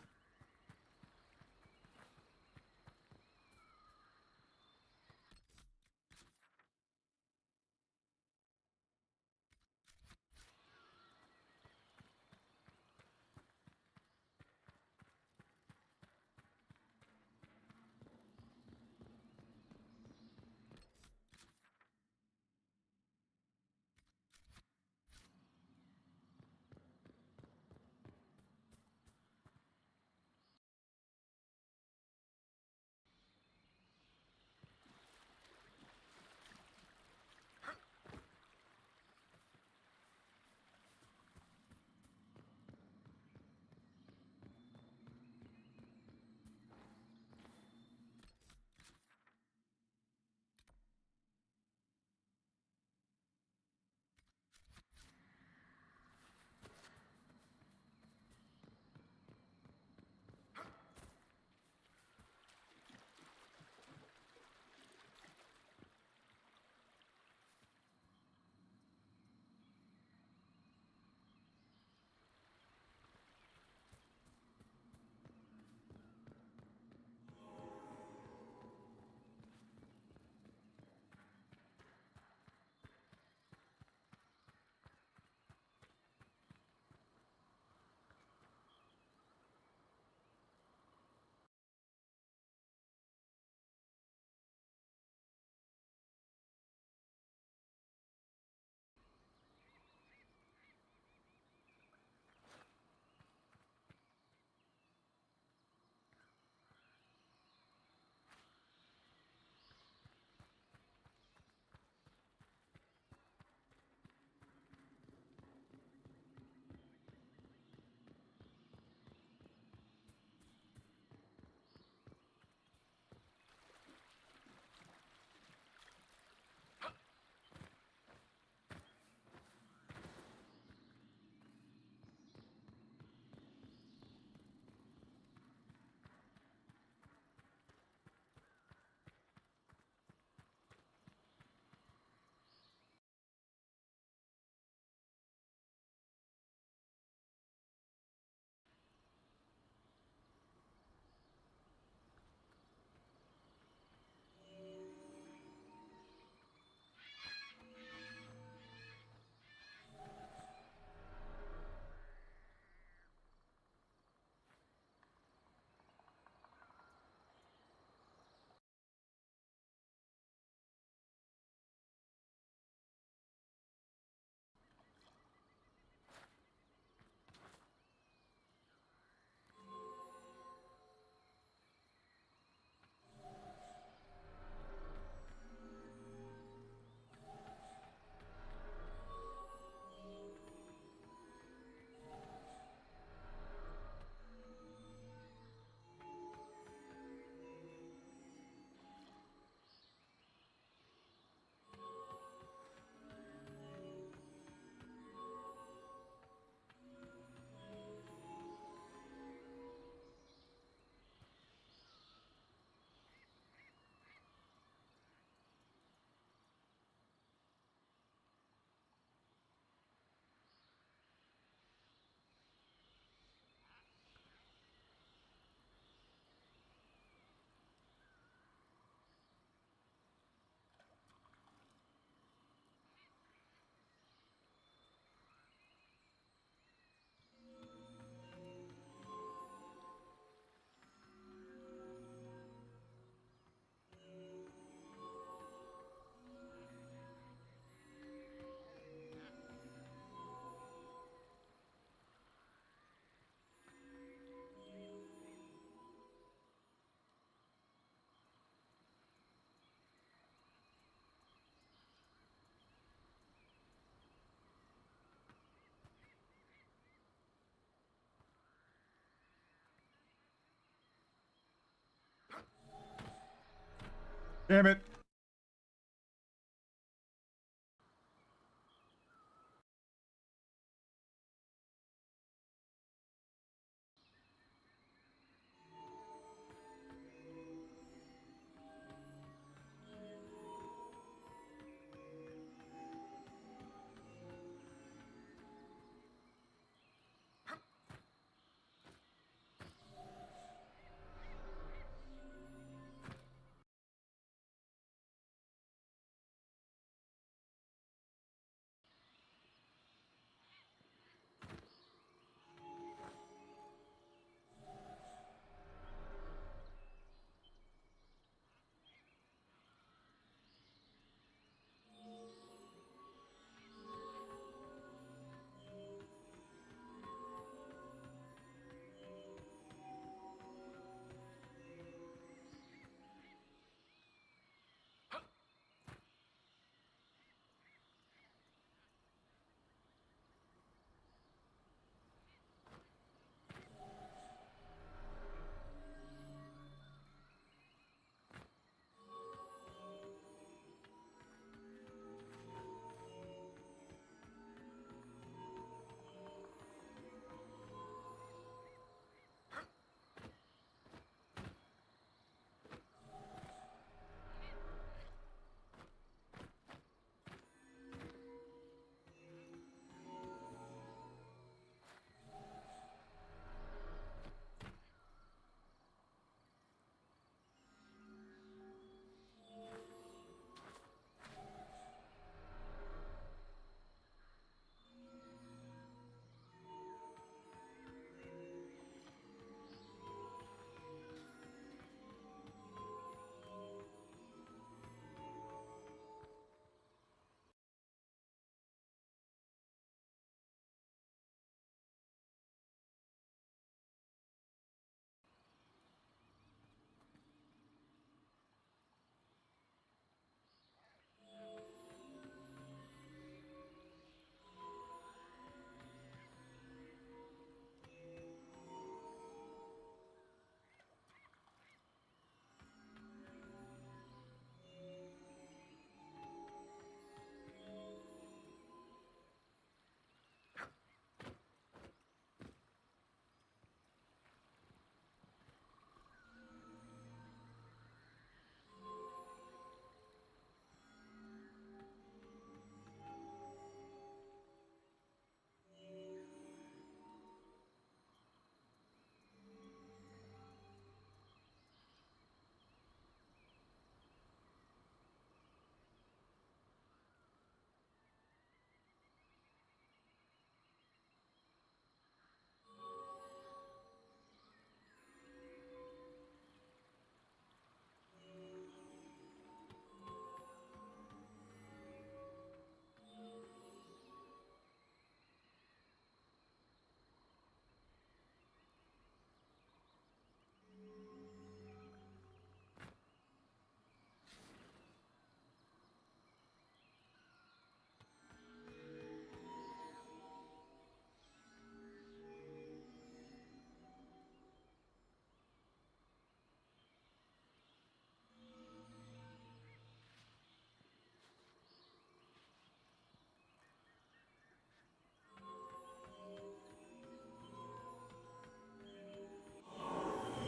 Speaker 1: Damn it.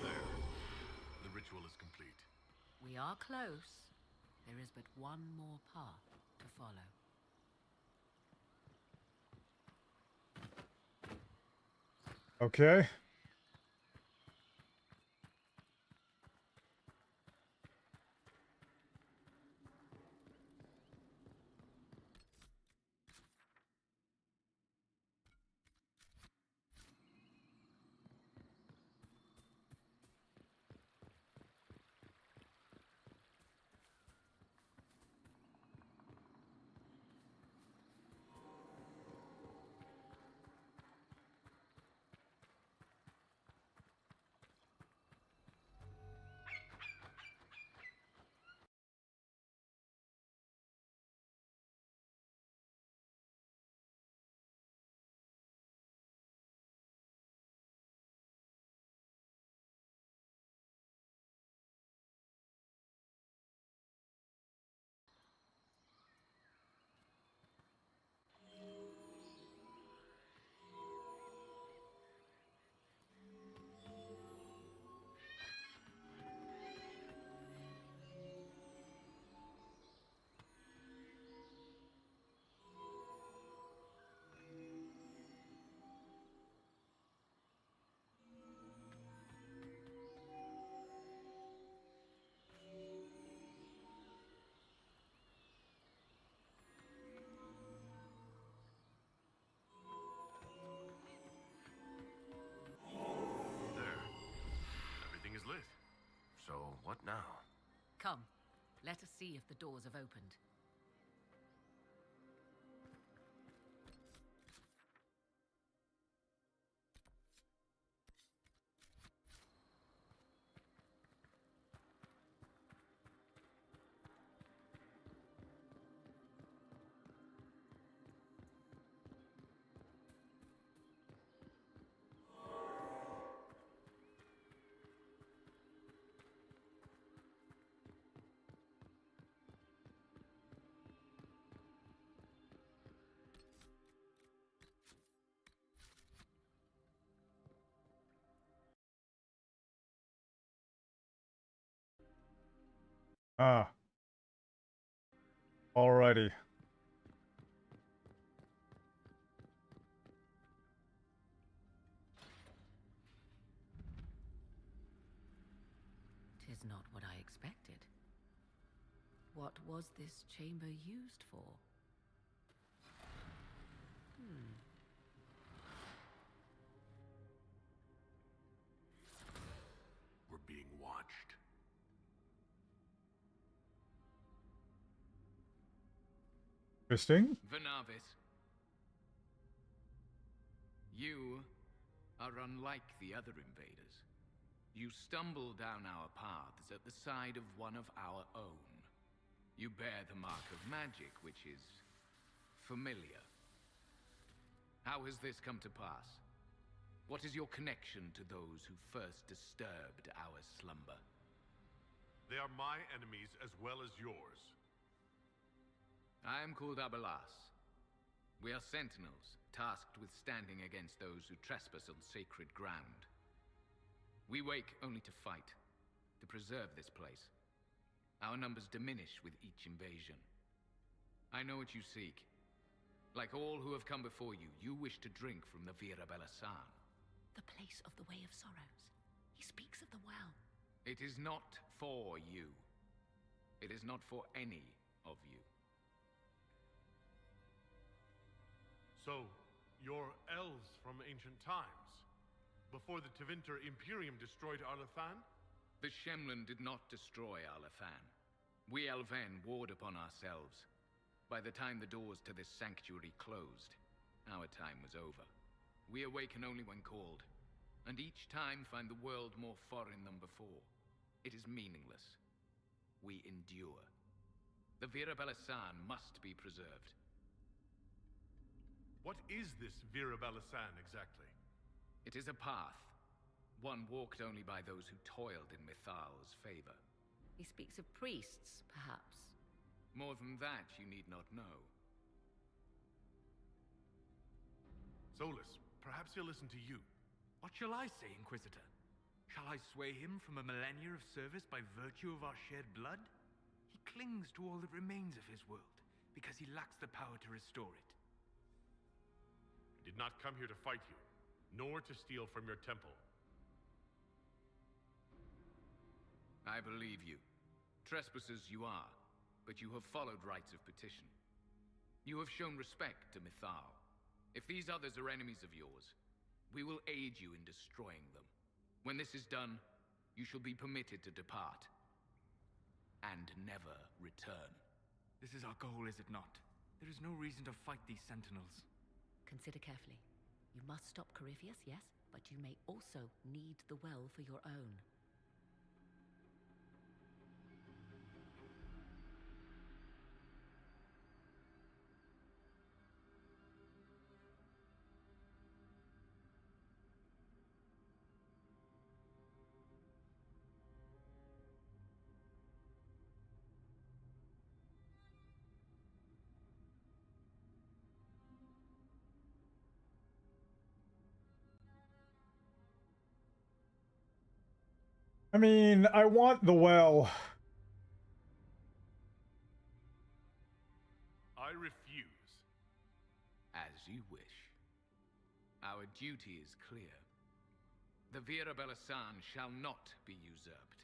Speaker 3: There. The ritual is complete.
Speaker 8: We are close. There is but one more path to follow.
Speaker 1: Okay.
Speaker 8: see if the doors have opened.
Speaker 1: Ah. Alrighty.
Speaker 8: Tis not what I expected. What was this chamber used for?
Speaker 3: We're being watched.
Speaker 1: Interesting.
Speaker 6: Vernavis, you are unlike the other invaders. You stumble down our paths at the side of one of our own. You bear the mark of magic, which is familiar. How has this come to pass? What is your connection to those who first disturbed our slumber?
Speaker 3: They are my enemies as well as yours.
Speaker 6: I am called Abelas. We are sentinels, tasked with standing against those who trespass on sacred ground. We wake only to fight, to preserve this place. Our numbers diminish with each invasion. I know what you seek. Like all who have come before you, you wish to drink from the Vira Belasan.
Speaker 8: The place of the Way of Sorrows. He speaks of the well.
Speaker 6: It is not for you. It is not for any of you.
Speaker 3: So, you're elves from ancient times? Before the Tevinter Imperium destroyed Arlathan?
Speaker 6: The Shemlin did not destroy Arlathan. We Elven warred upon ourselves. By the time the doors to this sanctuary closed, our time was over. We awaken only when called, and each time find the world more foreign than before. It is meaningless. We endure. The Vira Belasan must be preserved.
Speaker 3: What is this Vira Belasan exactly?
Speaker 6: It is a path, one walked only by those who toiled in Mithal's favor.
Speaker 8: He speaks of priests, perhaps.
Speaker 6: More than that, you need not know.
Speaker 3: Solus, perhaps he'll listen to you.
Speaker 11: What shall I say, Inquisitor? Shall I sway him from a millennia of service by virtue of our shared blood? He clings to all that remains of his world, because he lacks the power to restore it.
Speaker 3: I did not come here to fight you, nor to steal from your temple.
Speaker 6: I believe you. Trespassers you are, but you have followed rites of petition. You have shown respect to Mithal. If these others are enemies of yours, we will aid you in destroying them. When this is done, you shall be permitted to depart. And never return.
Speaker 11: This is our goal, is it not? There is no reason to fight these sentinels.
Speaker 8: Consider carefully. You must stop Corypheus, yes, but you may also need the well for your own.
Speaker 1: I mean, I want the well.
Speaker 3: I refuse.
Speaker 6: As you wish. Our duty is clear. The Vira Belasan shall not be usurped,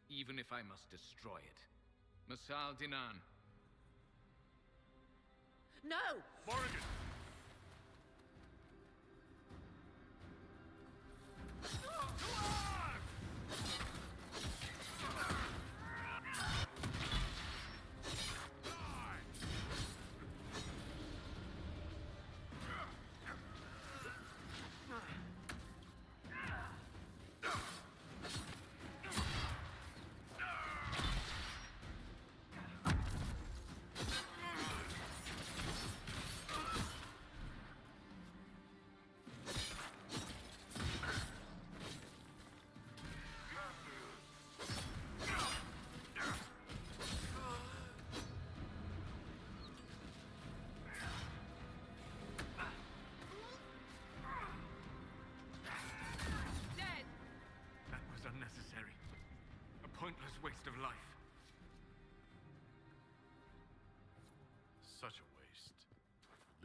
Speaker 6: even if I must destroy it. Masal Dinan.
Speaker 8: No!
Speaker 3: Morrigan!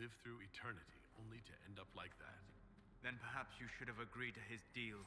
Speaker 3: live through eternity only to end up like that.
Speaker 11: Then perhaps you should have agreed to his deal.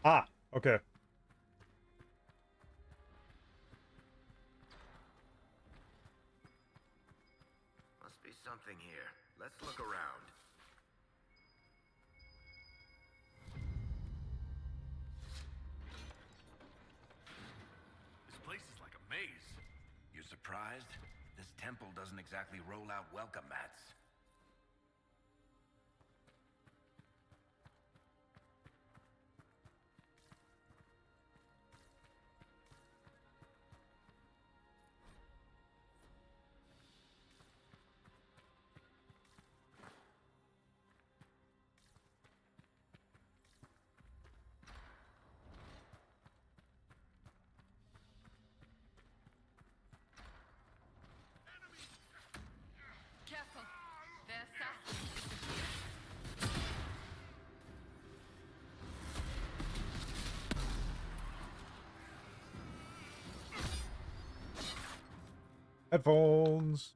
Speaker 1: Ah, okay.
Speaker 2: Must be something here. Let's look around.
Speaker 3: This place is like a maze.
Speaker 2: You surprised? This temple doesn't exactly roll out welcome mats.
Speaker 10: Careful! The assassin!
Speaker 1: Headphones.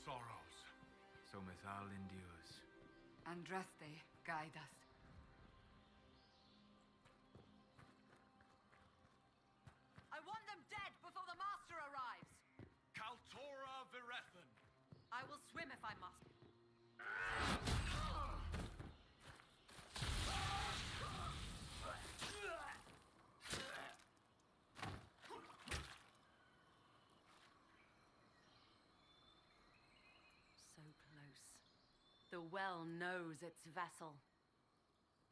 Speaker 3: sorrows.
Speaker 11: So Mithal endures.
Speaker 10: Andraste, guide us.
Speaker 8: I want them dead before the Master arrives!
Speaker 3: Kaltora Virethan!
Speaker 8: I will swim if I must. So close. The well knows its vessel,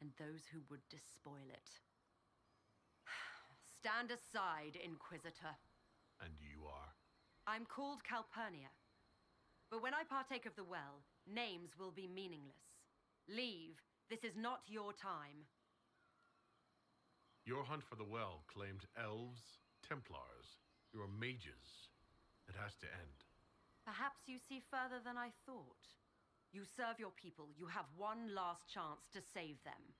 Speaker 8: and those who would despoil it. Stand aside, Inquisitor.
Speaker 3: And you are?
Speaker 8: I'm called Calpurnia. But when I partake of the well, names will be meaningless. Leave. This is not your time.
Speaker 3: Your hunt for the well claimed elves, Templars, your mages. It has to end.
Speaker 8: Perhaps you see further than I thought. You serve your people. You have one last chance to save them.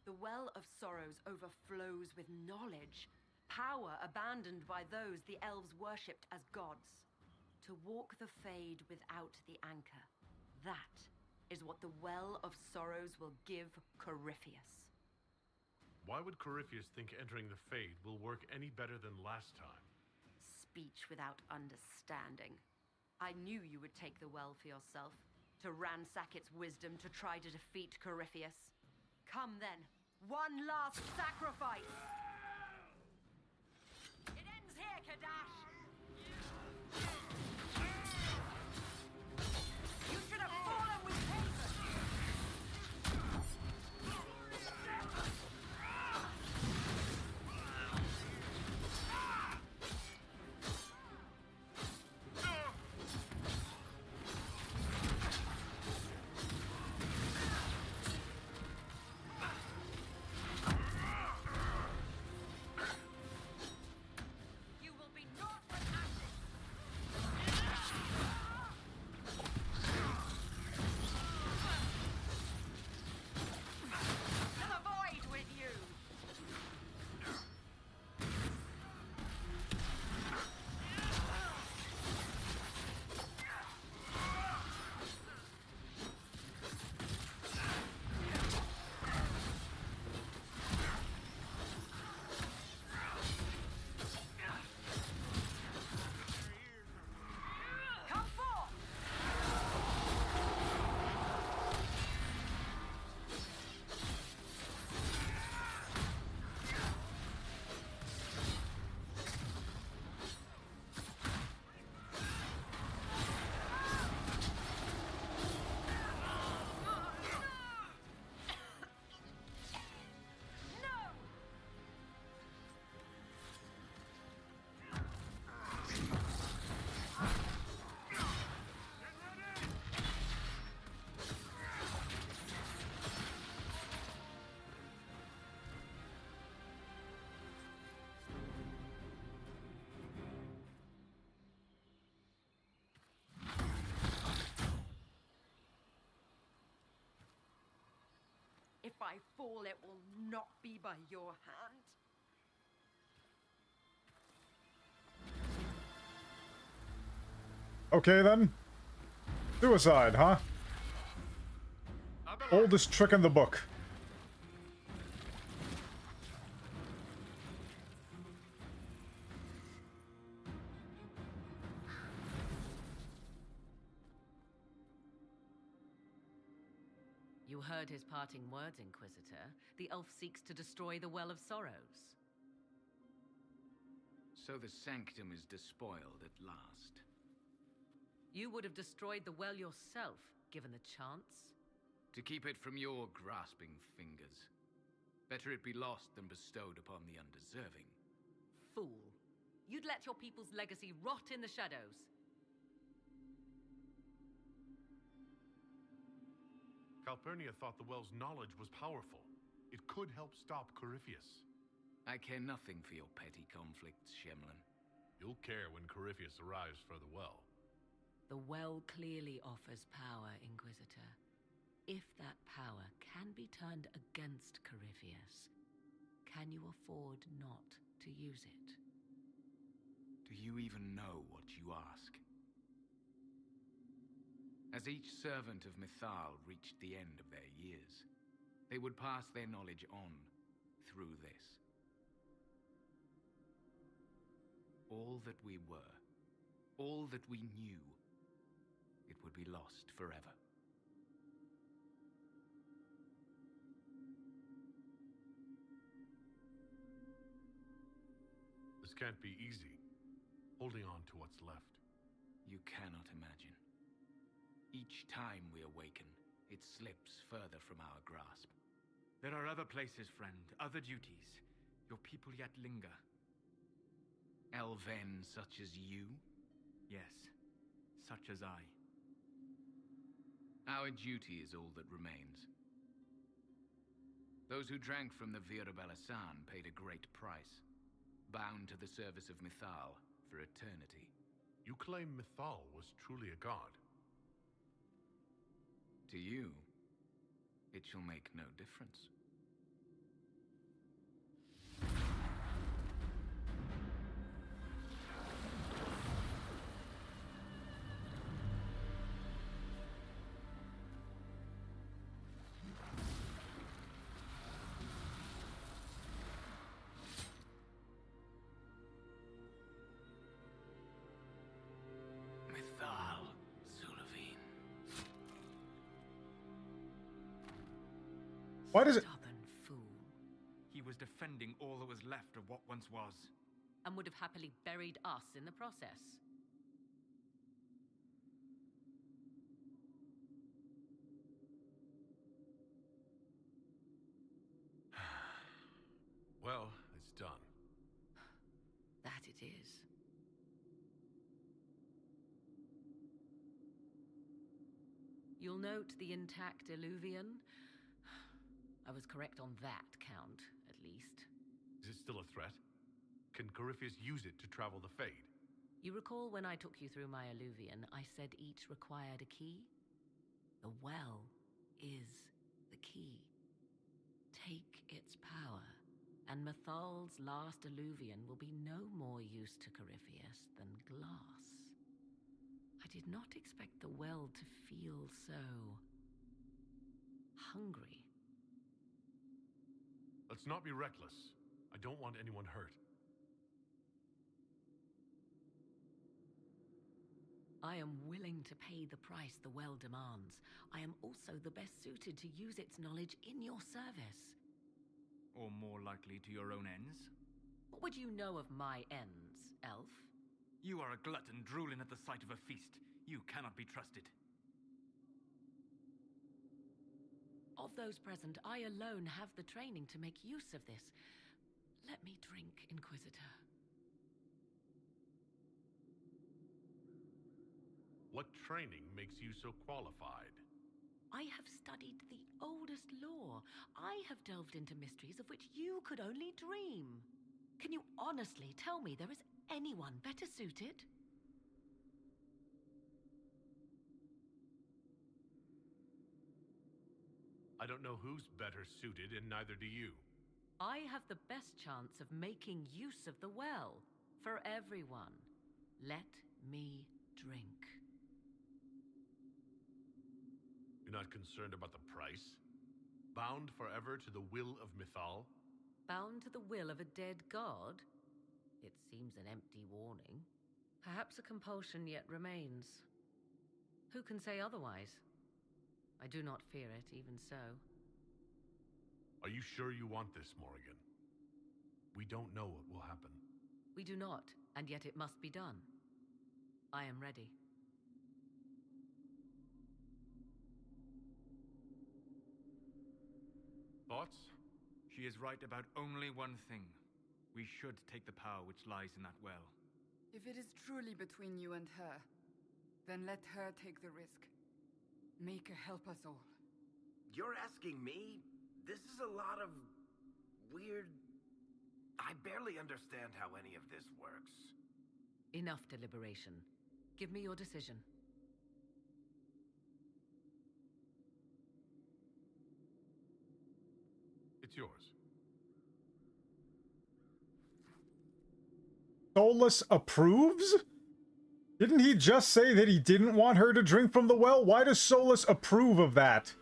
Speaker 8: The Well of Sorrows overflows with knowledge, power abandoned by those the elves worshipped as gods. To walk the Fade without the anchor. That is what the Well of Sorrows will give Corypheus.
Speaker 3: Why would Corypheus think entering the Fade will work any better than last time?
Speaker 8: Speech without understanding. I knew you would take the well for yourself, to ransack its wisdom to try to defeat Corypheus. Come then, one last sacrifice! It ends here, Kadash! You should have fallen with Haven! You will be naught but ashes! To the void with you! Come forth! No! If I fall, it will not be by your hand.
Speaker 1: Okay then. Suicide, huh? Oldest trick in the book.
Speaker 8: You heard his parting words, Inquisitor. The elf seeks to destroy the Well of Sorrows.
Speaker 6: So the sanctum is despoiled at last.
Speaker 8: You would have destroyed the well yourself, given the chance.
Speaker 6: To keep it from your grasping fingers. Better it be lost than bestowed upon the undeserving.
Speaker 8: Fool. You'd let your people's legacy rot in the shadows.
Speaker 3: Calpurnia thought the well's knowledge was powerful. It could help stop Corypheus.
Speaker 6: I care nothing for your petty conflicts, Shemlin.
Speaker 3: You'll care when Corypheus arrives for the well.
Speaker 8: The well clearly offers power, Inquisitor. If that power can be turned against Corypheus, can you afford not to use it?
Speaker 6: Do you even know what you ask?
Speaker 13: As each servant of Mythal reached the end of their years, they would pass their knowledge on through this. All that we were, all that we knew, it would be lost forever.
Speaker 3: This can't be easy, holding on to what's left.
Speaker 13: You cannot imagine. Each time we awaken, it slips further from our grasp.
Speaker 11: There are other places, friend, other duties. Your people yet linger.
Speaker 13: Elven such as you?
Speaker 11: Yes, such as I.
Speaker 13: Our duty is all that remains. Those who drank from the Virabella-san paid a great price, bound to the service of Mythal for eternity.
Speaker 3: You claim Mythal was truly a god.
Speaker 13: To you, it shall make no difference.
Speaker 1: Why does it?
Speaker 8: Stubborn fool.
Speaker 11: He was defending all that was left of what once was.
Speaker 8: And would have happily buried us in the process.
Speaker 3: Well, it's done.
Speaker 8: That it is. You'll note the intact Illuvian. I was correct on that count, at least.
Speaker 3: Is it still a threat? Can Corypheus use it to travel the Fade?
Speaker 8: You recall when I took you through my Illuvian, I said each required a key? The well is the key. Take its power, and Mythal's last Illuvian will be no more use to Corypheus than glass. I did not expect the well to feel so hungry.
Speaker 3: Let's not be reckless. I don't want anyone hurt.
Speaker 8: I am willing to pay the price the well demands. I am also the best suited to use its knowledge in your service.
Speaker 11: Or more likely to your own ends?
Speaker 8: What would you know of my ends, elf?
Speaker 11: You are a glutton drooling at the sight of a feast. You cannot be trusted.
Speaker 8: Of those present, I alone have the training to make use of this. Let me drink, Inquisitor.
Speaker 3: What training makes you so qualified?
Speaker 8: I have studied the oldest lore. I have delved into mysteries of which you could only dream. Can you honestly tell me there is anyone better suited?
Speaker 3: I don't know who's better suited, and neither do you.
Speaker 8: I have the best chance of making use of the well for everyone. Let me drink.
Speaker 3: You're not concerned about the price? Bound forever to the will of Mythal?
Speaker 8: Bound to the will of a dead god? It seems an empty warning. Perhaps a compulsion yet remains. Who can say otherwise? I do not fear it, even so.
Speaker 3: Are you sure you want this, Morrigan? We don't know what will happen.
Speaker 8: We do not, and yet it must be done. I am ready.
Speaker 3: Thoughts?
Speaker 11: She is right about only one thing. We should take the power which lies in that well.
Speaker 10: If it is truly between you and her, then let her take the risk. Make her help us all.
Speaker 2: You're asking me? This is a lot of weird... I barely understand how any of this works.
Speaker 8: Enough deliberation. Give me your decision.
Speaker 3: It's yours.
Speaker 1: Solus approves? Didn't he just say that he didn't want her to drink from the well? Why does Solus approve of that?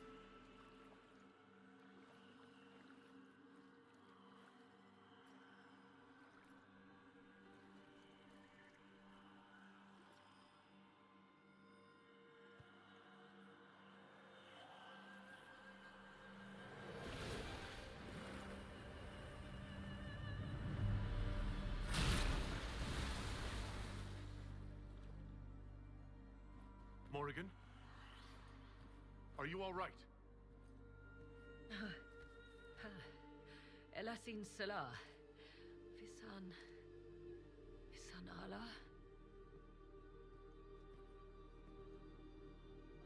Speaker 3: Morrigan? Are you all right?
Speaker 8: Elasin Salah. Visan Allah.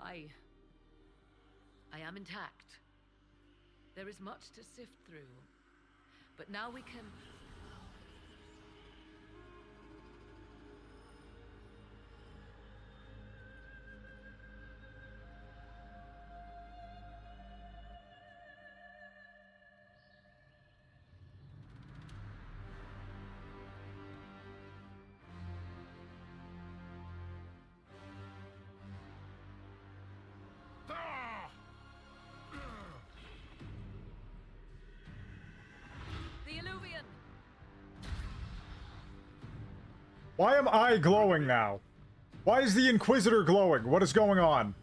Speaker 8: I am intact. There is much to sift through, but now we can... The Illuvian!
Speaker 1: Why am I glowing now? Why is the Inquisitor glowing? What is going on?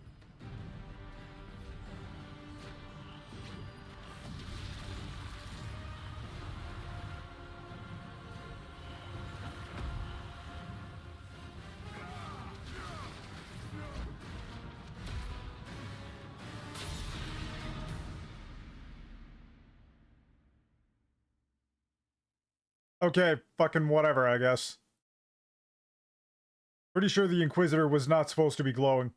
Speaker 1: Okay, fucking whatever, I guess. Pretty sure the Inquisitor was not supposed to be glowing.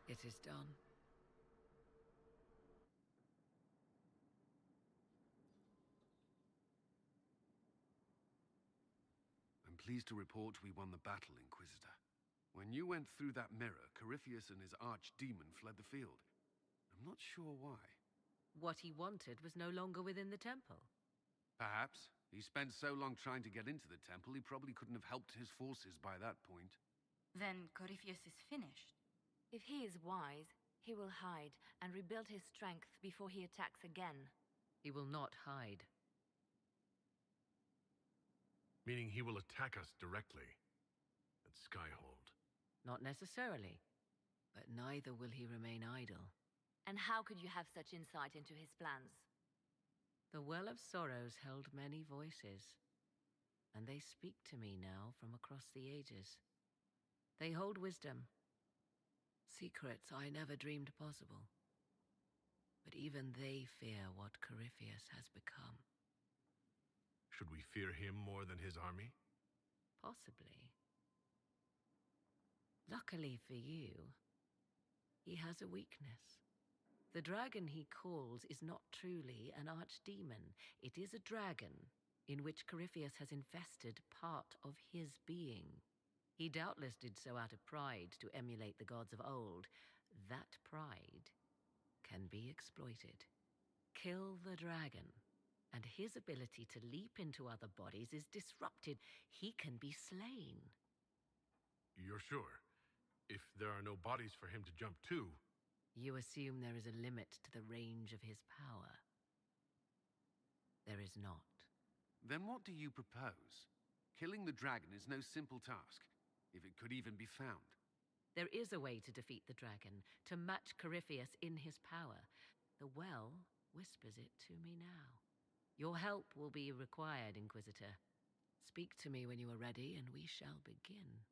Speaker 8: It is done.
Speaker 6: I'm pleased to report we won the battle, Inquisitor. When you went through that mirror, Corypheus and his archdemon fled the field. I'm not sure why.
Speaker 8: What he wanted was no longer within the temple.
Speaker 6: Perhaps. He spent so long trying to get into the temple, he probably couldn't have helped his forces by that point.
Speaker 5: Then Corypheus is finished.
Speaker 7: If he is wise, he will hide and rebuild his strength before he attacks again.
Speaker 8: He will not hide.
Speaker 3: Meaning he will attack us directly at Skyhold.
Speaker 8: Not necessarily, but neither will he remain idle.
Speaker 7: And how could you have such insight into his plans?
Speaker 8: The Well of Sorrows held many voices, and they speak to me now from across the ages. They hold wisdom, secrets I never dreamed possible. But even they fear what Corypheus has become.
Speaker 3: Should we fear him more than his army?
Speaker 8: Possibly. Luckily for you, he has a weakness. The dragon he calls is not truly an archdemon. It is a dragon in which Corypheus has infested part of his being. He doubtless did so out of pride to emulate the gods of old. That pride can be exploited. Kill the dragon, and his ability to leap into other bodies is disrupted. He can be slain.
Speaker 3: You're sure? If there are no bodies for him to jump to...
Speaker 8: You assume there is a limit to the range of his power. There is not.
Speaker 6: Then what do you propose? Killing the dragon is no simple task, if it could even be found.
Speaker 8: There is a way to defeat the dragon, to match Corypheus in his power. The well whispers it to me now. Your help will be required, Inquisitor. Speak to me when you are ready, and we shall begin.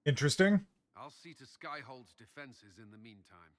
Speaker 1: Interesting.
Speaker 6: I'll see to Skyhold's defenses in the meantime.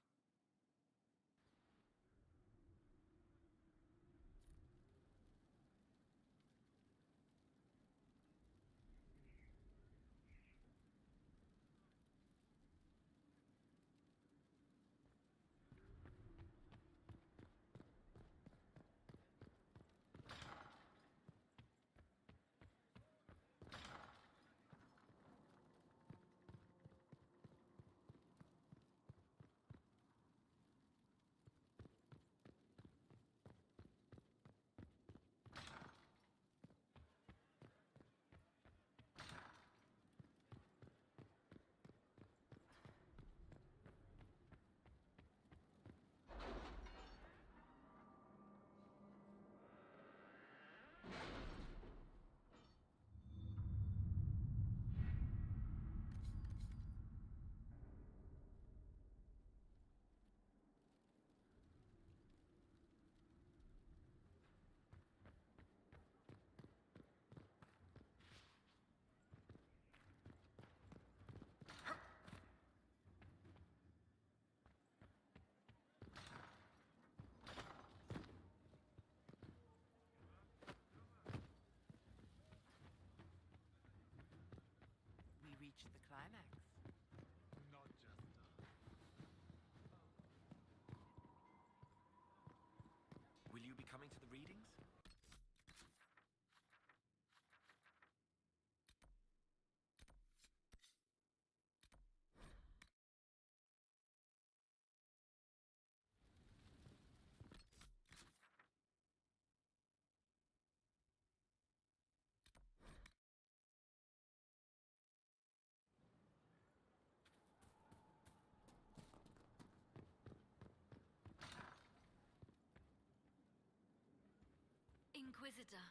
Speaker 7: Inquisitor,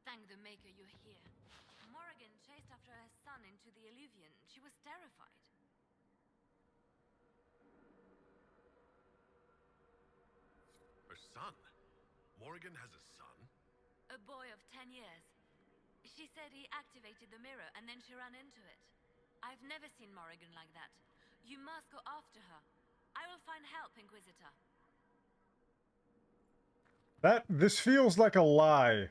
Speaker 7: thank the Maker you're here. Morrigan chased after her son into the Illuvian. She was terrified.
Speaker 3: Her son? Morrigan has a son?
Speaker 7: A boy of 10 years. She said he activated the mirror and then she ran into it. I've never seen Morrigan like that. You must go after her. I will find help, Inquisitor.
Speaker 1: This feels like a lie.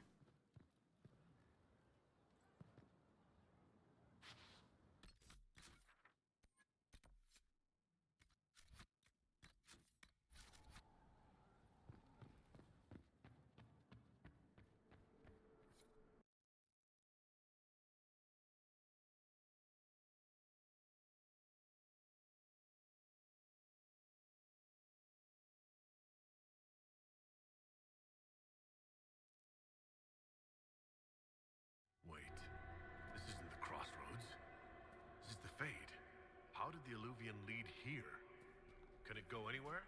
Speaker 3: Wait, this isn't the crossroads. This is the Fade. How did the Illuvian lead here? Can it go anywhere?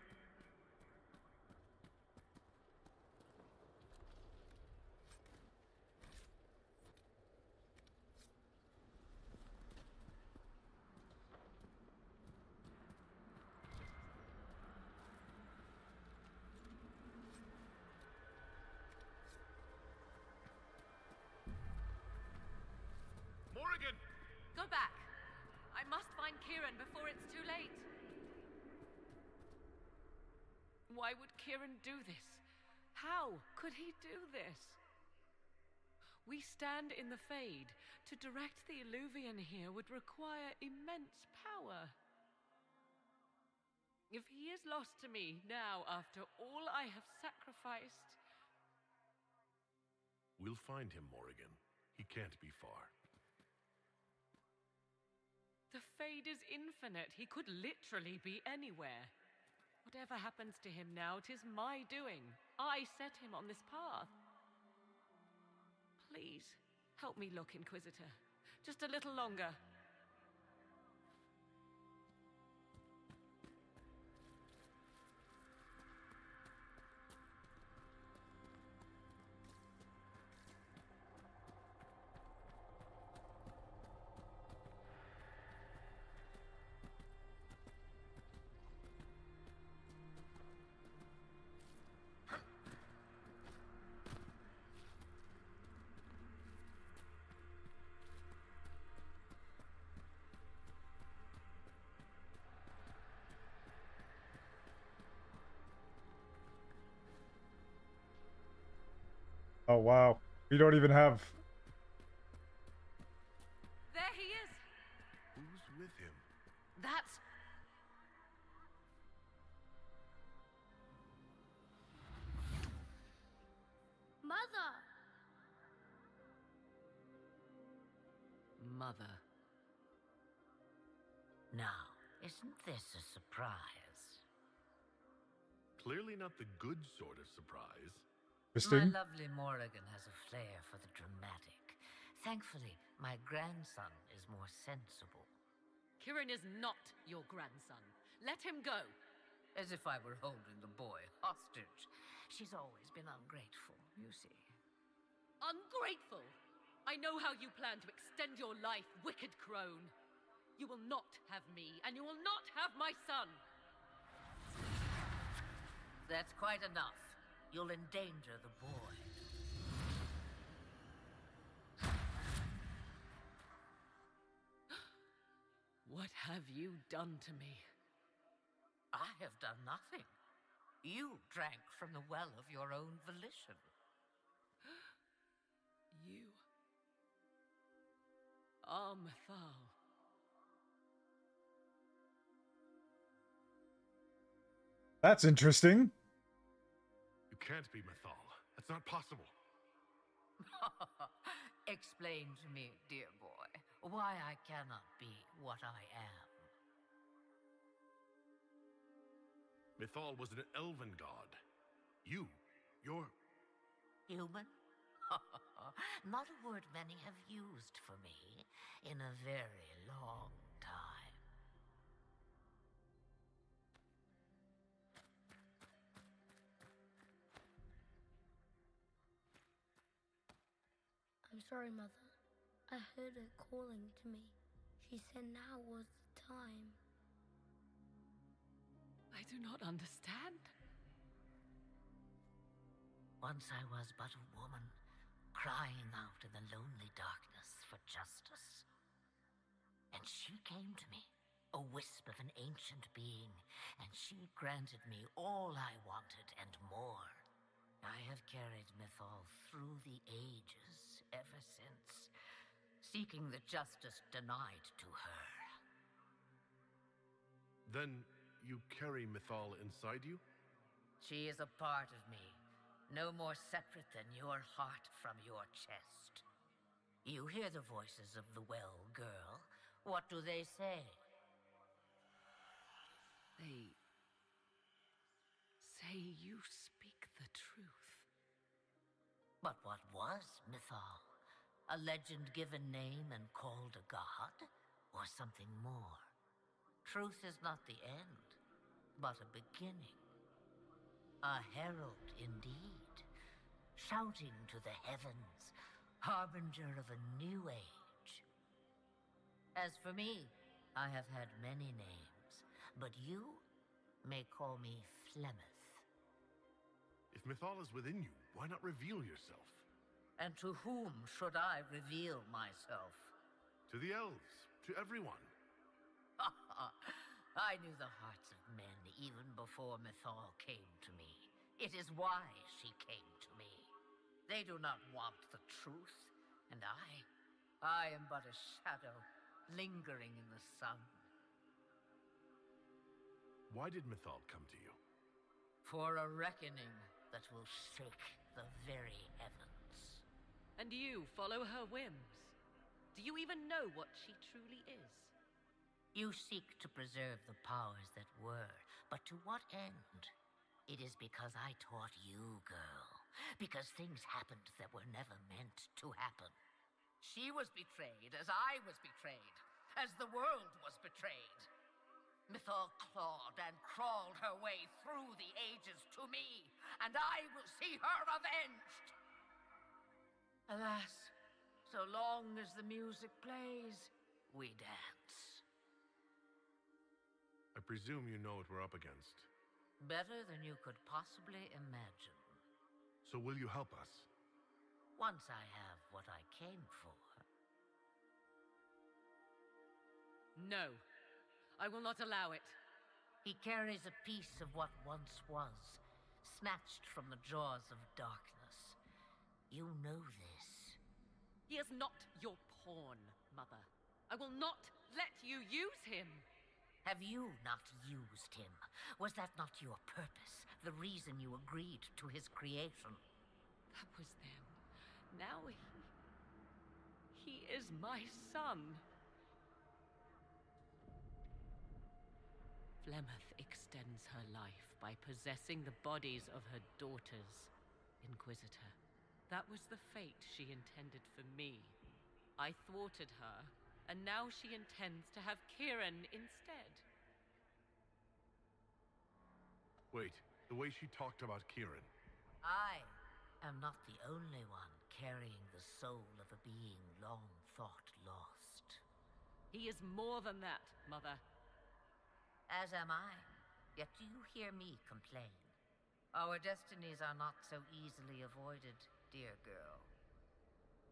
Speaker 3: Morrigan!
Speaker 8: Go back! I must find Kieran before it's too late. Why would Kieran do this? How could he do this? We stand in the Fade. To direct the Illuvian here would require immense power. If he is lost to me now after all I have sacrificed...
Speaker 3: We'll find him, Morrigan. He can't be far.
Speaker 8: The Fade is infinite. He could literally be anywhere. Whatever happens to him now, 'tis my doing. I set him on this path. Please, help me look, Inquisitor. Just a little longer.
Speaker 1: Oh wow. We don't even have...
Speaker 8: There he is!
Speaker 3: Who's with him?
Speaker 8: That's...
Speaker 5: Mother!
Speaker 8: Mother.
Speaker 14: Now, isn't this a surprise?
Speaker 3: Clearly not the good sort of surprise.
Speaker 14: My lovely Morrigan has a flair for the dramatic. Thankfully, my grandson is more sensible.
Speaker 8: Kieran is not your grandson. Let him go.
Speaker 14: As if I were holding the boy hostage. She's always been ungrateful, you see.
Speaker 8: Ungrateful! I know how you plan to extend your life, wicked crone. You will not have me, and you will not have my son.
Speaker 14: That's quite enough. You'll endanger the boy.
Speaker 8: What have you done to me?
Speaker 14: I have done nothing. You drank from the well of your own volition.
Speaker 8: You are Mythal.
Speaker 1: That's interesting.
Speaker 3: You can't be Mythal. That's not possible.
Speaker 14: Explain to me, dear boy, why I cannot be what I am.
Speaker 3: Mythal was an elven god. You're...
Speaker 14: Human? Not a word many have used for me in a very long time.
Speaker 15: sorry, Mother. I heard her calling to me. She said now was the time.
Speaker 9: I do not understand.
Speaker 14: Once I was but a woman, crying out in the lonely darkness for justice. And she came to me, a wisp of an ancient being, and she granted me all I wanted and more. I have carried Mythal through the ages ever since, seeking the justice denied to her.
Speaker 3: Then you carry Mythal inside you?
Speaker 14: She is a part of me, no more separate than your heart from your chest. You hear the voices of the well girl. What do they say?
Speaker 9: They say you speak the truth.
Speaker 14: But what was Mythal? A legend given name and called a god? Or something more? Truth is not the end, but a beginning. A herald indeed, shouting to the heavens, harbinger of a new age. As for me, I have had many names, but you may call me Flemeth.
Speaker 3: If Mythal is within you, why not reveal yourself?
Speaker 14: And to whom should I reveal myself?
Speaker 3: To the elves, to everyone.
Speaker 14: I knew the hearts of men even before Mythal came to me. It is why she came to me. They do not want the truth, and I am but a shadow lingering in the sun.
Speaker 3: Why did Mythal come to you?
Speaker 14: For a reckoning that will shake the very heavens.
Speaker 9: And you follow her whims. Do you even know what she truly is?
Speaker 14: You seek to preserve the powers that were, but to what end? It is because I taught you, girl. Because things happened that were never meant to happen. She was betrayed as I was betrayed, as the world was betrayed. Mythal clawed and crawled her way through the ages to me, and I will see her avenged! Alas, so long as the music plays, we dance.
Speaker 3: I presume you know what we're up against.
Speaker 14: Better than you could possibly imagine.
Speaker 3: So will you help us?
Speaker 14: Once I have what I came for.
Speaker 9: No. I will not allow it.
Speaker 14: He carries a piece of what once was, snatched from the jaws of darkness. You know this.
Speaker 9: He is not your pawn, Mother. I will not let you use him.
Speaker 14: Have you not used him? Was that not your purpose? The reason you agreed to his creation?
Speaker 9: That was then. Now he is my son. Flemeth extends her life by possessing the bodies of her daughters, Inquisitor. That was the fate she intended for me. I thwarted her, and now she intends to have Kieran instead.
Speaker 3: Wait, the way she talked about Kieran.
Speaker 14: I am not the only one carrying the soul of a being long thought lost.
Speaker 9: He is more than that, Mother.
Speaker 14: As am I. Yet do you hear me complain? Our destinies are not so easily avoided, dear girl.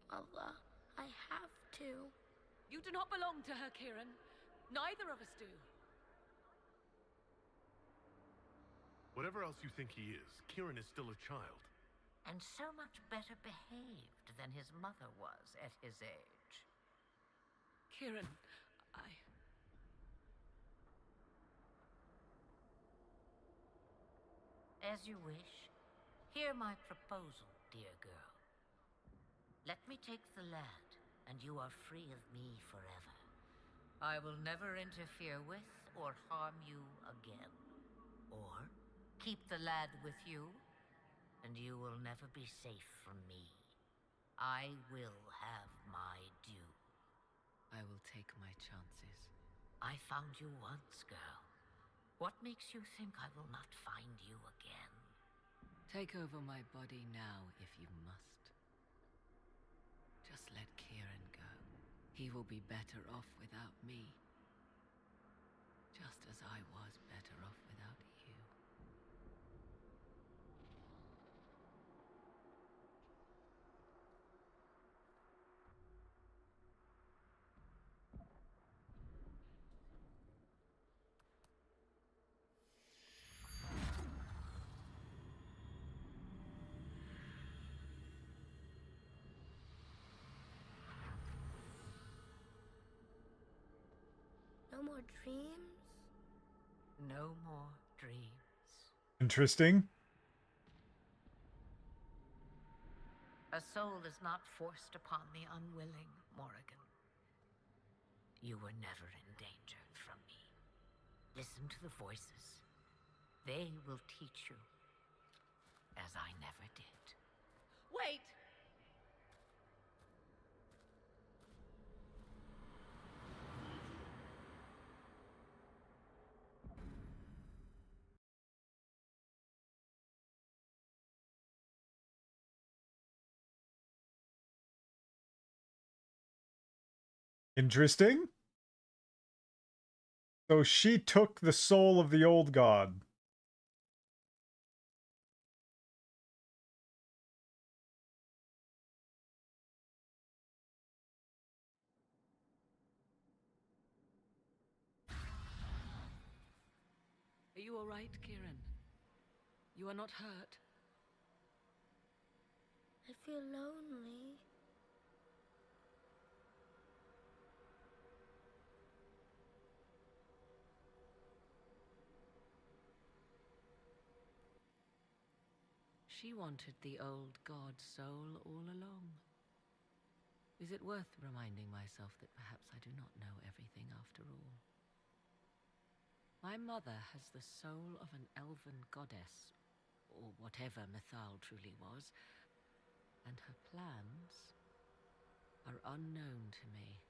Speaker 15: Mother, I have to.
Speaker 9: You do not belong to her, Kieran. Neither of us do.
Speaker 3: Whatever else you think he is, Kieran is still a child.
Speaker 14: And so much better behaved than his mother was at his age.
Speaker 9: Kieran,
Speaker 14: As you wish. Hear my proposal, dear girl. Let me take the lad, and you are free of me forever. I will never interfere with or harm you again. Or keep the lad with you, and you will never be safe from me. I will have my due.
Speaker 9: I will take my chances.
Speaker 14: I found you once, girl. What makes you think I will not find you again?
Speaker 9: Take over my body now if you must. Just
Speaker 8: He will be better off without me. Just as I was better off without you.
Speaker 15: No more dreams?
Speaker 14: No more dreams.
Speaker 1: Interesting.
Speaker 14: A soul is not forced upon the unwilling, Morrigan. You were never in danger from me. Listen to the voices. They will teach you, as I never did.
Speaker 8: Wait!
Speaker 1: Interesting. So she took the soul of the old god.
Speaker 8: Are you all right, Kieran? You are not hurt?
Speaker 15: I feel lonely.
Speaker 8: She wanted the old god's soul all along. Is it worth reminding myself that perhaps I do not know everything after all? My mother has the soul of an elven goddess, or whatever Mythal truly was, and her plans are unknown to me.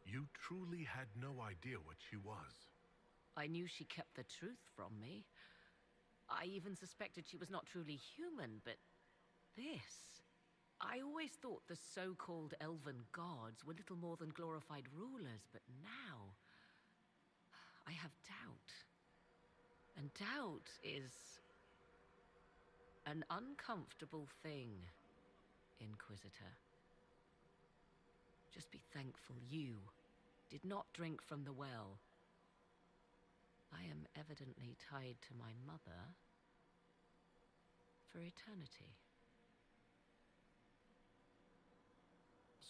Speaker 3: You truly had no idea what she was.
Speaker 8: I knew she kept the truth from me. I even suspected she was not truly human, but this... I always thought the so-called elven gods were little more than glorified rulers, but now... I have doubt. And doubt is... an uncomfortable thing, Inquisitor. Just be thankful you did not drink from the well. I am evidently tied to my mother for eternity.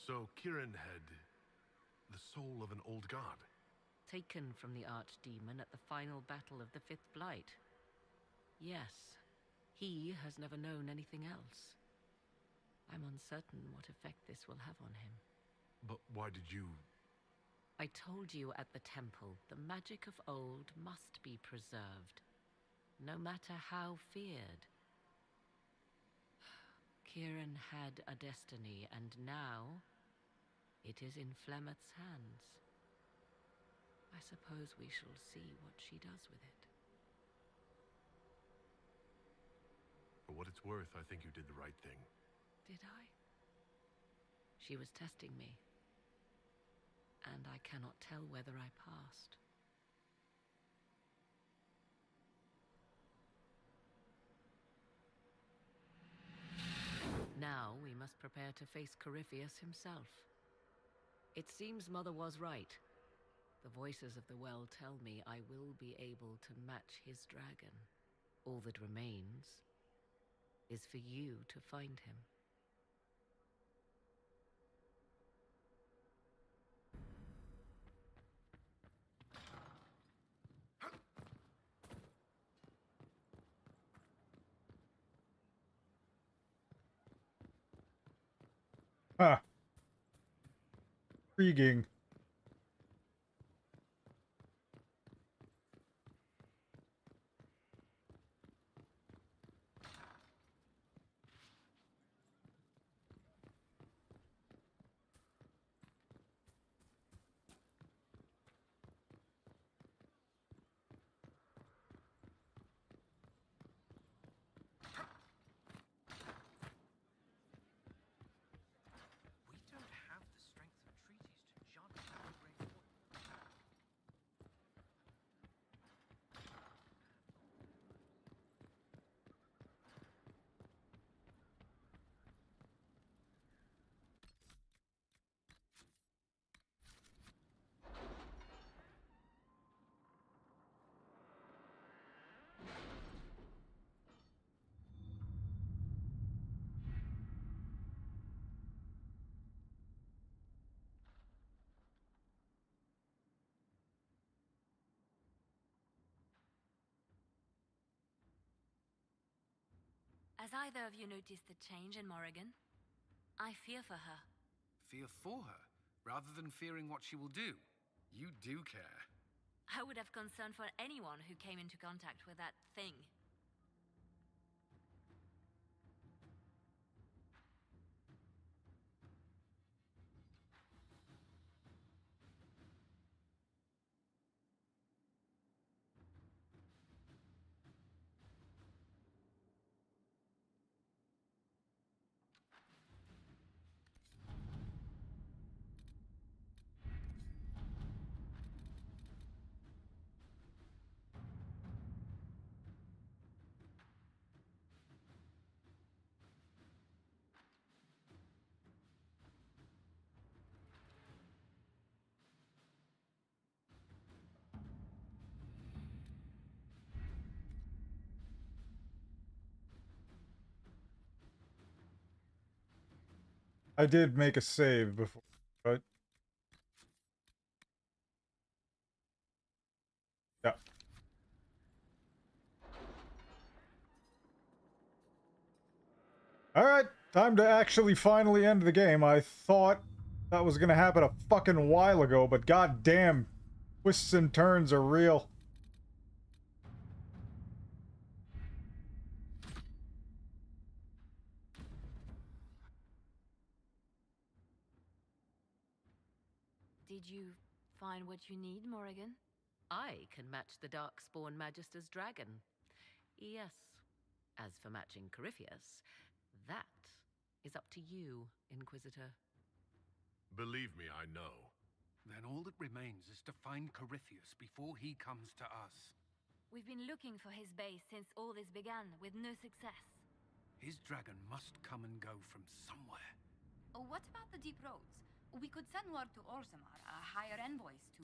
Speaker 3: So Kieran had the soul of an old god.
Speaker 8: Taken from the archdemon at the final battle of the Fifth Blight. Yes, he has never known anything else. I'm uncertain what effect this will have on him.
Speaker 3: But why did you...
Speaker 8: I told you at the temple, the magic of old must be preserved, no matter how feared. Kieran had a destiny, and now it is in Flemeth's hands. I suppose we shall see what she does with it.
Speaker 3: For what it's worth, I think you did the right thing.
Speaker 8: Did I? She was testing me, and I cannot tell whether I passed. Now we must prepare to face Corypheus himself. It seems Mother was right. The voices of the well tell me I will be able to match his dragon. All that remains is for you to find him.
Speaker 1: Huh. Intriguing.
Speaker 7: Has either of you noticed the change in Morrigan? I fear for her.
Speaker 6: Fear for her, rather than fearing what she will do. You do care.
Speaker 7: I would have concern for anyone who came into contact with that thing.
Speaker 1: I did make a save before, but yeah. Alright, time to actually finally end the game. I thought that was gonna happen a fucking while ago, but goddamn, twists and turns are real.
Speaker 7: Did you find what you need, Morrigan?
Speaker 8: I can match the Darkspawn Magister's dragon. Yes. As for matching Corypheus, that is up to you, Inquisitor.
Speaker 3: Believe me, I know.
Speaker 6: Then all that remains is to find Corypheus before he comes to us.
Speaker 7: We've been looking for his base since all this began, with no success.
Speaker 6: His dragon must come and go from somewhere.
Speaker 5: Oh, what about the deep roads? We could send word to Orzammar, hire envoys to...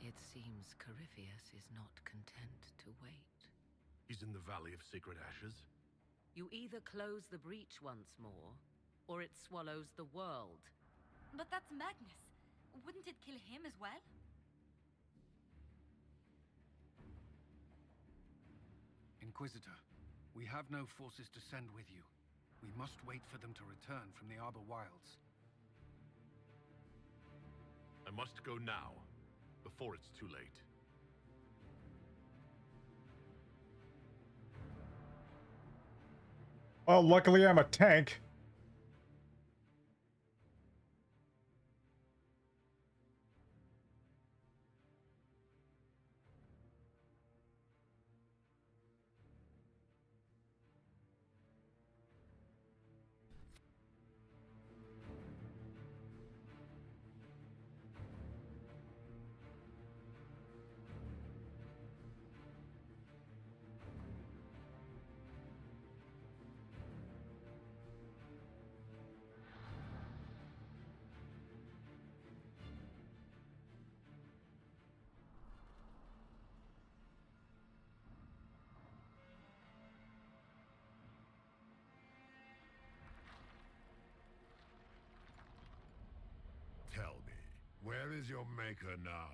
Speaker 8: It seems Corypheus is not content to wait.
Speaker 3: He's in the Valley of Sacred Ashes?
Speaker 8: You either close the breach once more, or it swallows the world.
Speaker 5: But that's Magnus. Wouldn't it kill him as well?
Speaker 6: Inquisitor, we have no forces to send with you. We must wait for them to return from the Arbor Wilds.
Speaker 3: I must go now, before it's too late.
Speaker 1: Well, luckily I'm a tank.
Speaker 12: Tell me, where is your maker now?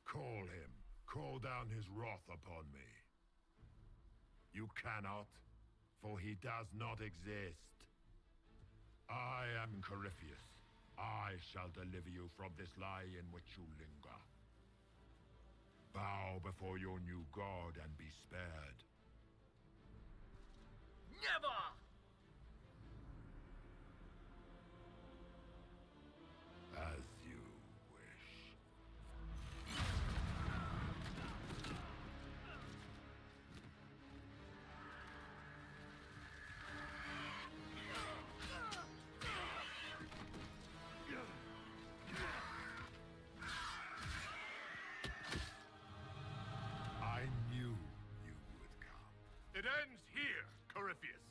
Speaker 12: Call him. Call down his wrath upon me. You cannot, for he does not exist. I am Corypheus. I shall deliver you from this lie in which you linger. Bow before your new god and be spared.
Speaker 4: Never!
Speaker 12: As you wish. I knew you would come.
Speaker 3: It ends here, Corypheus.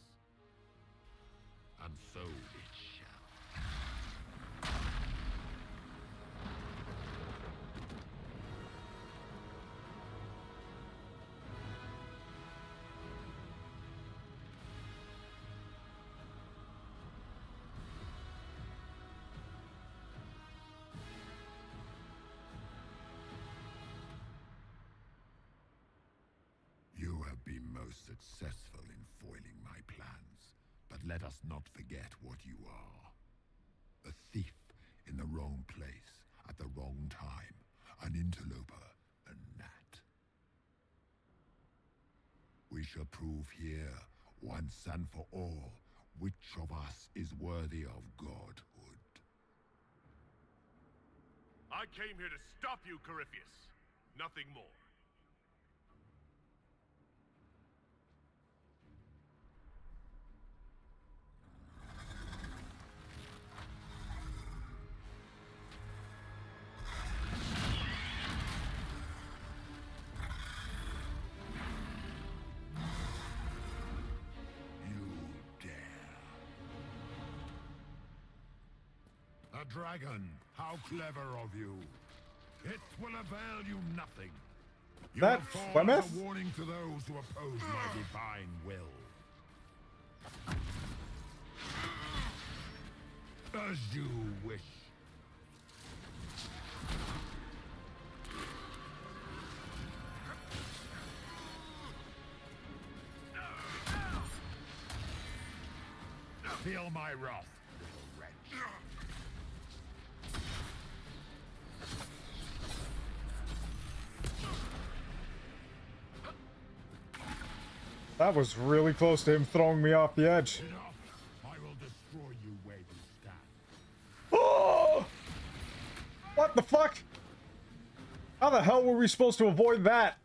Speaker 12: And so it shall. most successful in foiling my plans, but let us not forget what you are. A thief in the wrong place at the wrong time, an interloper, a gnat. We shall prove here, once and for all, which of us is worthy of godhood.
Speaker 3: I came here to stop you, Corypheus. Nothing more.
Speaker 12: A dragon! How clever of you! It will avail you nothing. You
Speaker 1: That
Speaker 12: will fall
Speaker 1: Plymouth?
Speaker 12: as a warning to those who oppose my divine will. As you wish. Feel my wrath, little wretch.
Speaker 1: That was really close to him throwing me off the edge.
Speaker 12: Enough. I will destroy you where you stand.
Speaker 1: Oh! What the fuck? How the hell were we supposed to avoid that?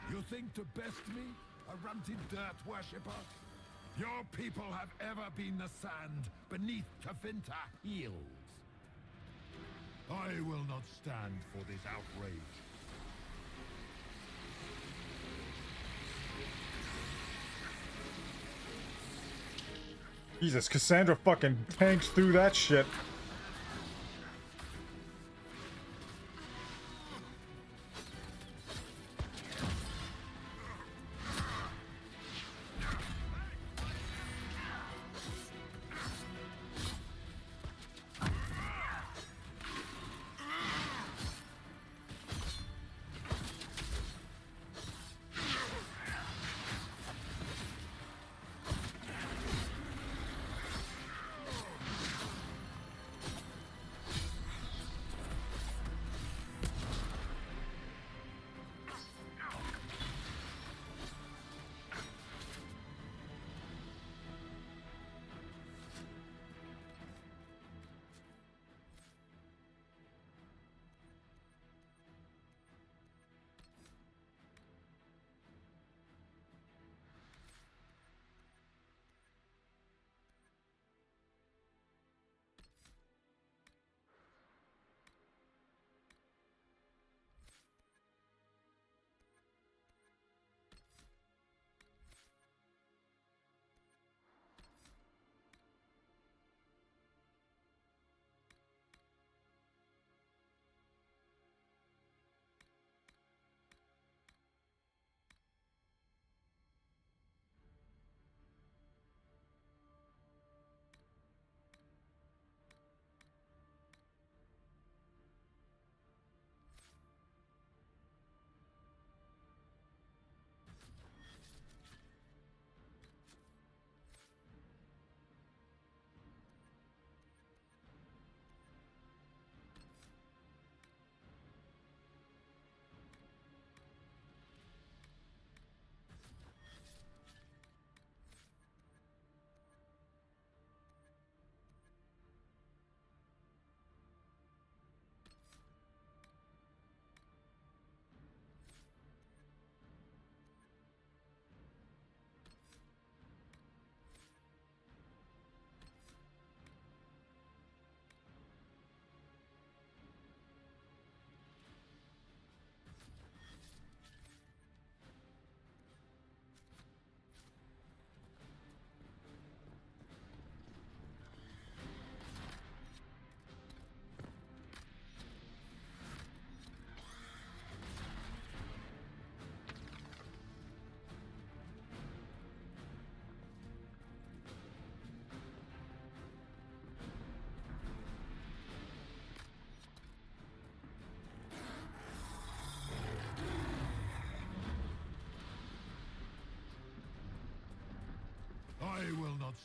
Speaker 12: You think to best me, a runted dirt worshipper? Your people have ever been the sand beneath Tafinta heels. I will not stand for this outrage.
Speaker 1: Jesus, Cassandra fucking tanks through that shit.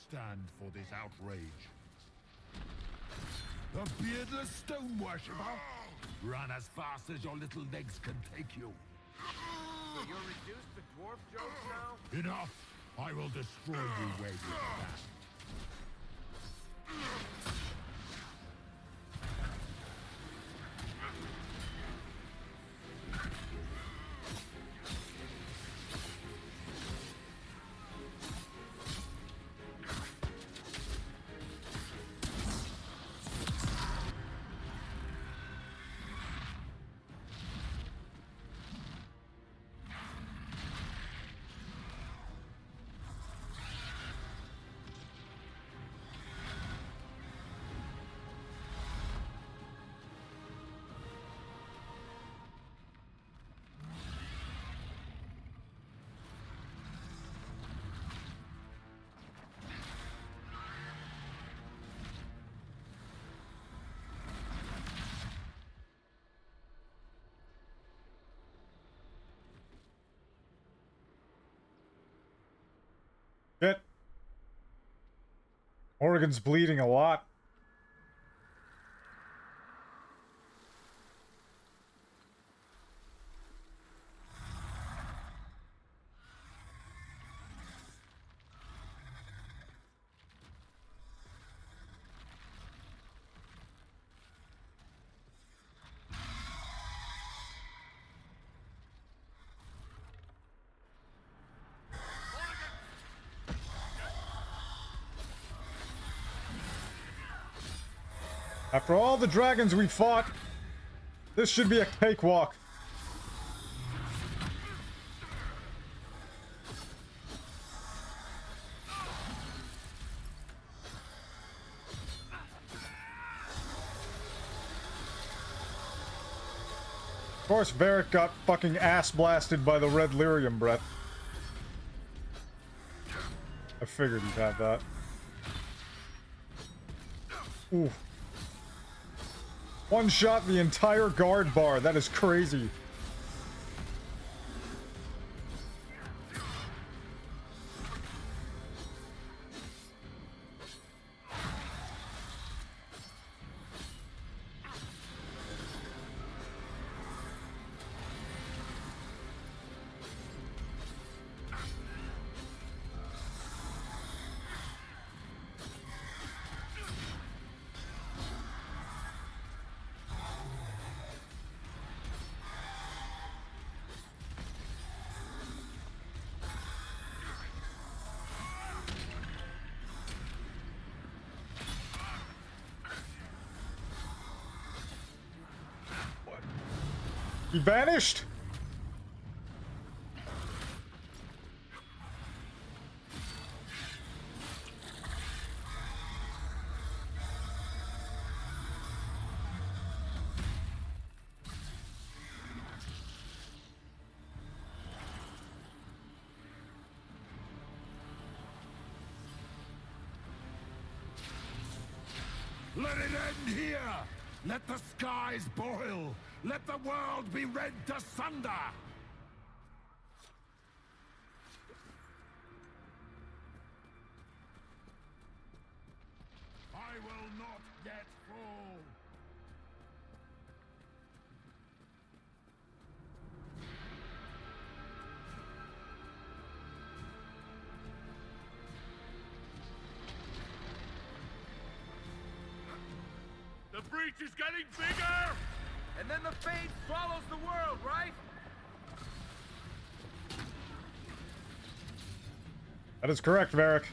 Speaker 12: stand for this outrage. The beardless stone worshipper? Run as fast as your little legs can take you.
Speaker 2: So you're reduced to dwarf jokes now?
Speaker 12: Enough! I will destroy you where you stand.
Speaker 1: Shit. Morgan's bleeding a lot. After all the dragons we fought, this should be a cakewalk. Of course, Varric got fucking ass blasted by the red lyrium breath. I figured he'd have that. Ooh. One shot the entire guard bar. That is crazy. He vanished?
Speaker 12: Let it end here! Let the skies boil! Let the world be rent asunder! I will not yet fall!
Speaker 2: The breach is getting bigger! And then the fate swallows the world, right?
Speaker 1: That is correct, Varric.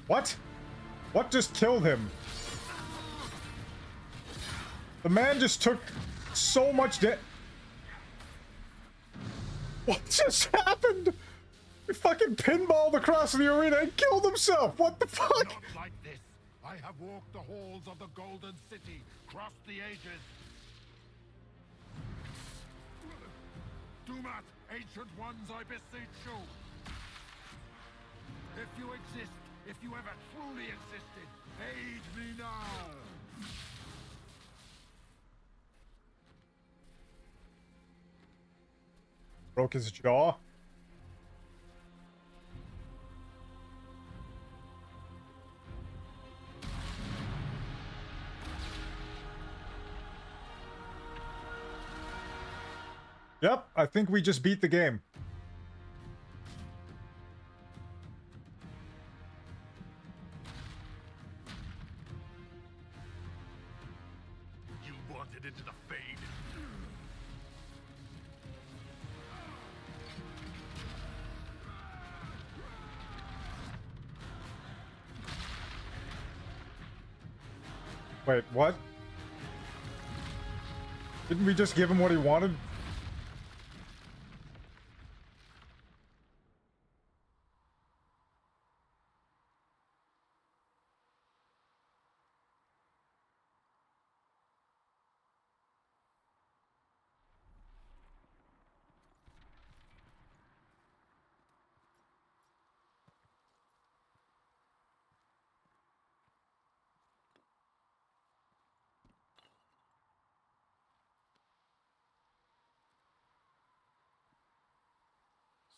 Speaker 1: What? What just killed him? The man just took so much What just happened? He fucking pinballed across the arena and killed himself! What the fuck?
Speaker 12: Not like this! I have walked the halls of the Golden City, crossed the ages. Dumat, ancient ones, I beseech you! If you exist If you ever truly existed, aid me now!
Speaker 1: Broke his jaw. Yep, I think we just beat the game.
Speaker 3: You wanted into the Fade.
Speaker 1: Wait, what? Didn't we just give him what he wanted?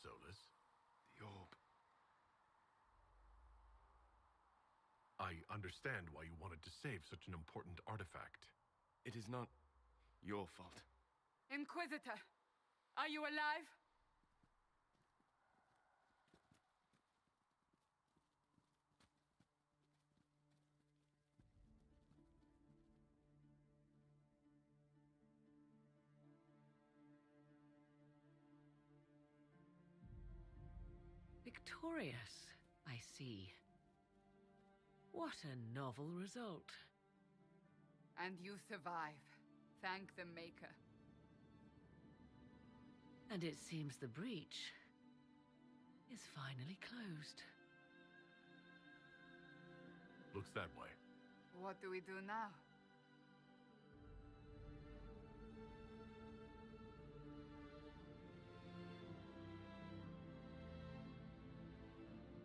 Speaker 3: Solus? The orb. I understand why you wanted to save such an important artifact.
Speaker 16: It is not your fault.
Speaker 10: Inquisitor, are you alive?
Speaker 8: Victorious, I see. What a novel result.
Speaker 10: And you survive. Thank the Maker.
Speaker 8: And it seems the breach is finally closed.
Speaker 3: Looks that way.
Speaker 10: What do we do now?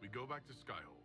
Speaker 3: We go back to Skyhold.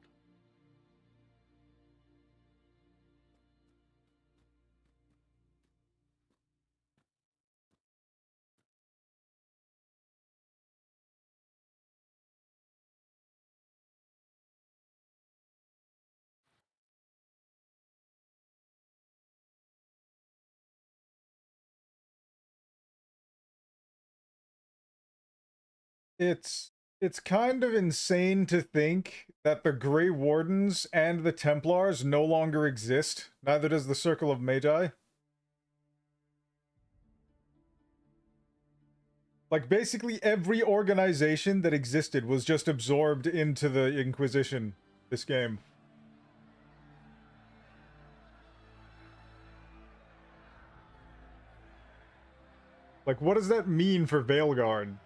Speaker 1: It's kind of insane to think that the Grey Wardens and the Templars no longer exist. Neither does the Circle of Magi. Like, basically every organization that existed was just absorbed into the Inquisition, this game. Like, what does that mean for Veilguard?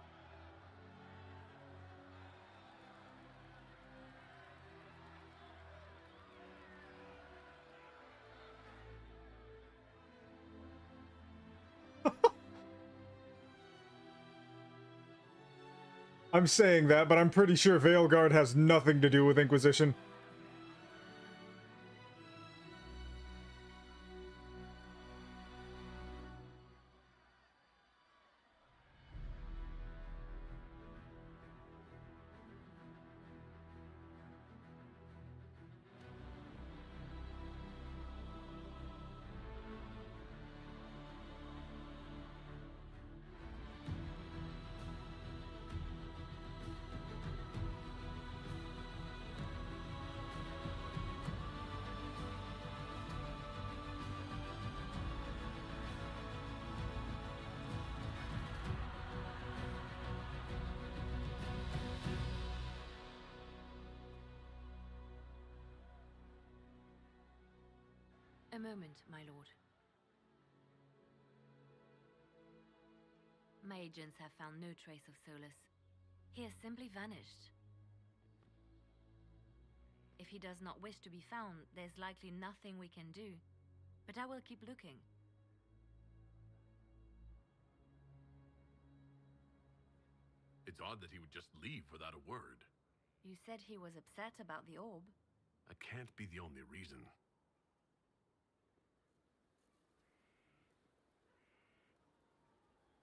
Speaker 1: I'm saying that, but I'm pretty sure Veilguard has nothing to do with Inquisition.
Speaker 7: A moment, my lord. My agents have found no trace of Solus. He has simply vanished. If he does not wish to be found, there's likely nothing we can do. But I will keep looking.
Speaker 3: It's odd that he would just leave without a word.
Speaker 7: You said he was upset about the orb.
Speaker 3: That can't be the only reason.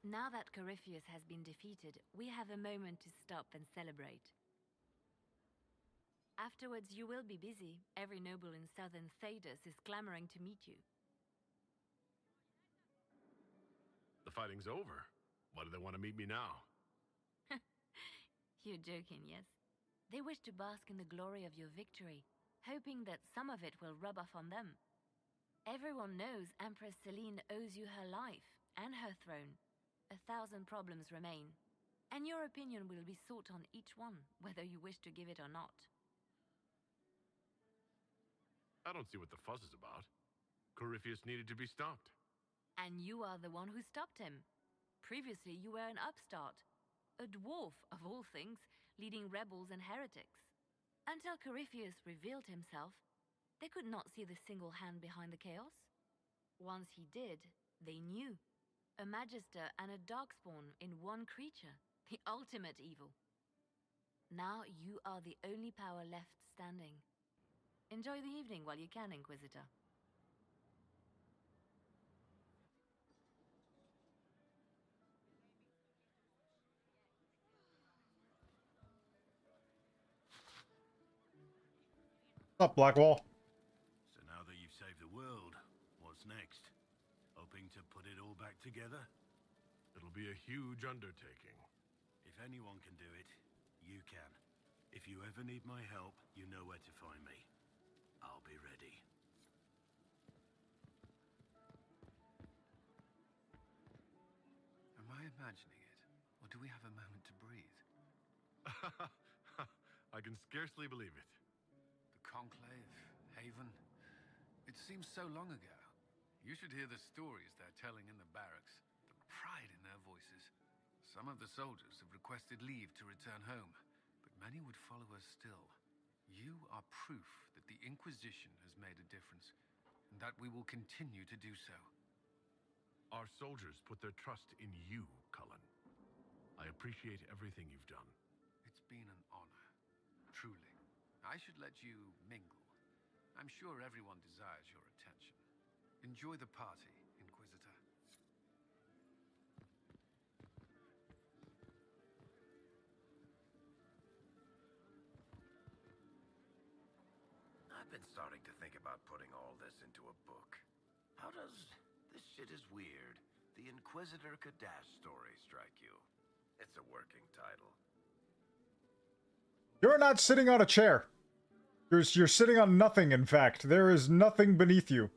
Speaker 7: Now that Corypheus has been defeated, we have a moment to stop and celebrate. Afterwards, you will be busy. Every noble in southern Thedas is clamoring to meet you.
Speaker 3: The fighting's over. Why do they want to meet me now?
Speaker 7: You're joking, yes? They wish to bask in the glory of your victory, hoping that some of it will rub off on them. Everyone knows Empress Celine owes you her life and her throne. 1,000 problems remain, and your opinion will be sought on each one, whether you wish to give it or not.
Speaker 3: I don't see what the fuss is about. Corypheus needed to be stopped.
Speaker 7: And you are the one who stopped him. Previously, you were an upstart. A dwarf, of all things, leading rebels and heretics. Until Corypheus revealed himself, they could not see the single hand behind the chaos. Once he did, they knew. A Magister and a Darkspawn in one creature. The ultimate evil. Now you are the only power left standing. Enjoy the evening while you can, Inquisitor.
Speaker 1: What's up, Blackwall?
Speaker 2: So now that you've saved the world, what's next? Hoping to put it all back together?
Speaker 3: It'll be a huge undertaking.
Speaker 2: If anyone can do it, you can. If you ever need my help, you know where to find me. I'll be ready.
Speaker 6: Am I imagining it? Or do we have a moment to breathe?
Speaker 3: I can scarcely believe it.
Speaker 6: The Conclave, Haven. It seems so long ago. You should hear the stories they're telling in the barracks. The pride in their voices. Some of the soldiers have requested leave to return home, but many would follow us still. You are proof that the Inquisition has made a difference, and that we will continue to do so.
Speaker 3: Our soldiers put their trust in you, Cullen. I appreciate everything you've done.
Speaker 6: It's been an honor, truly. I should let you mingle. I'm sure everyone desires your attention. Enjoy the party, Inquisitor.
Speaker 2: I've been starting to think about putting all this into a book. How does "This Shit Is Weird, The Inquisitor Kadash Story" strike you? It's a working title.
Speaker 1: You're not sitting on a chair. You're sitting on nothing, in fact. There is nothing beneath you.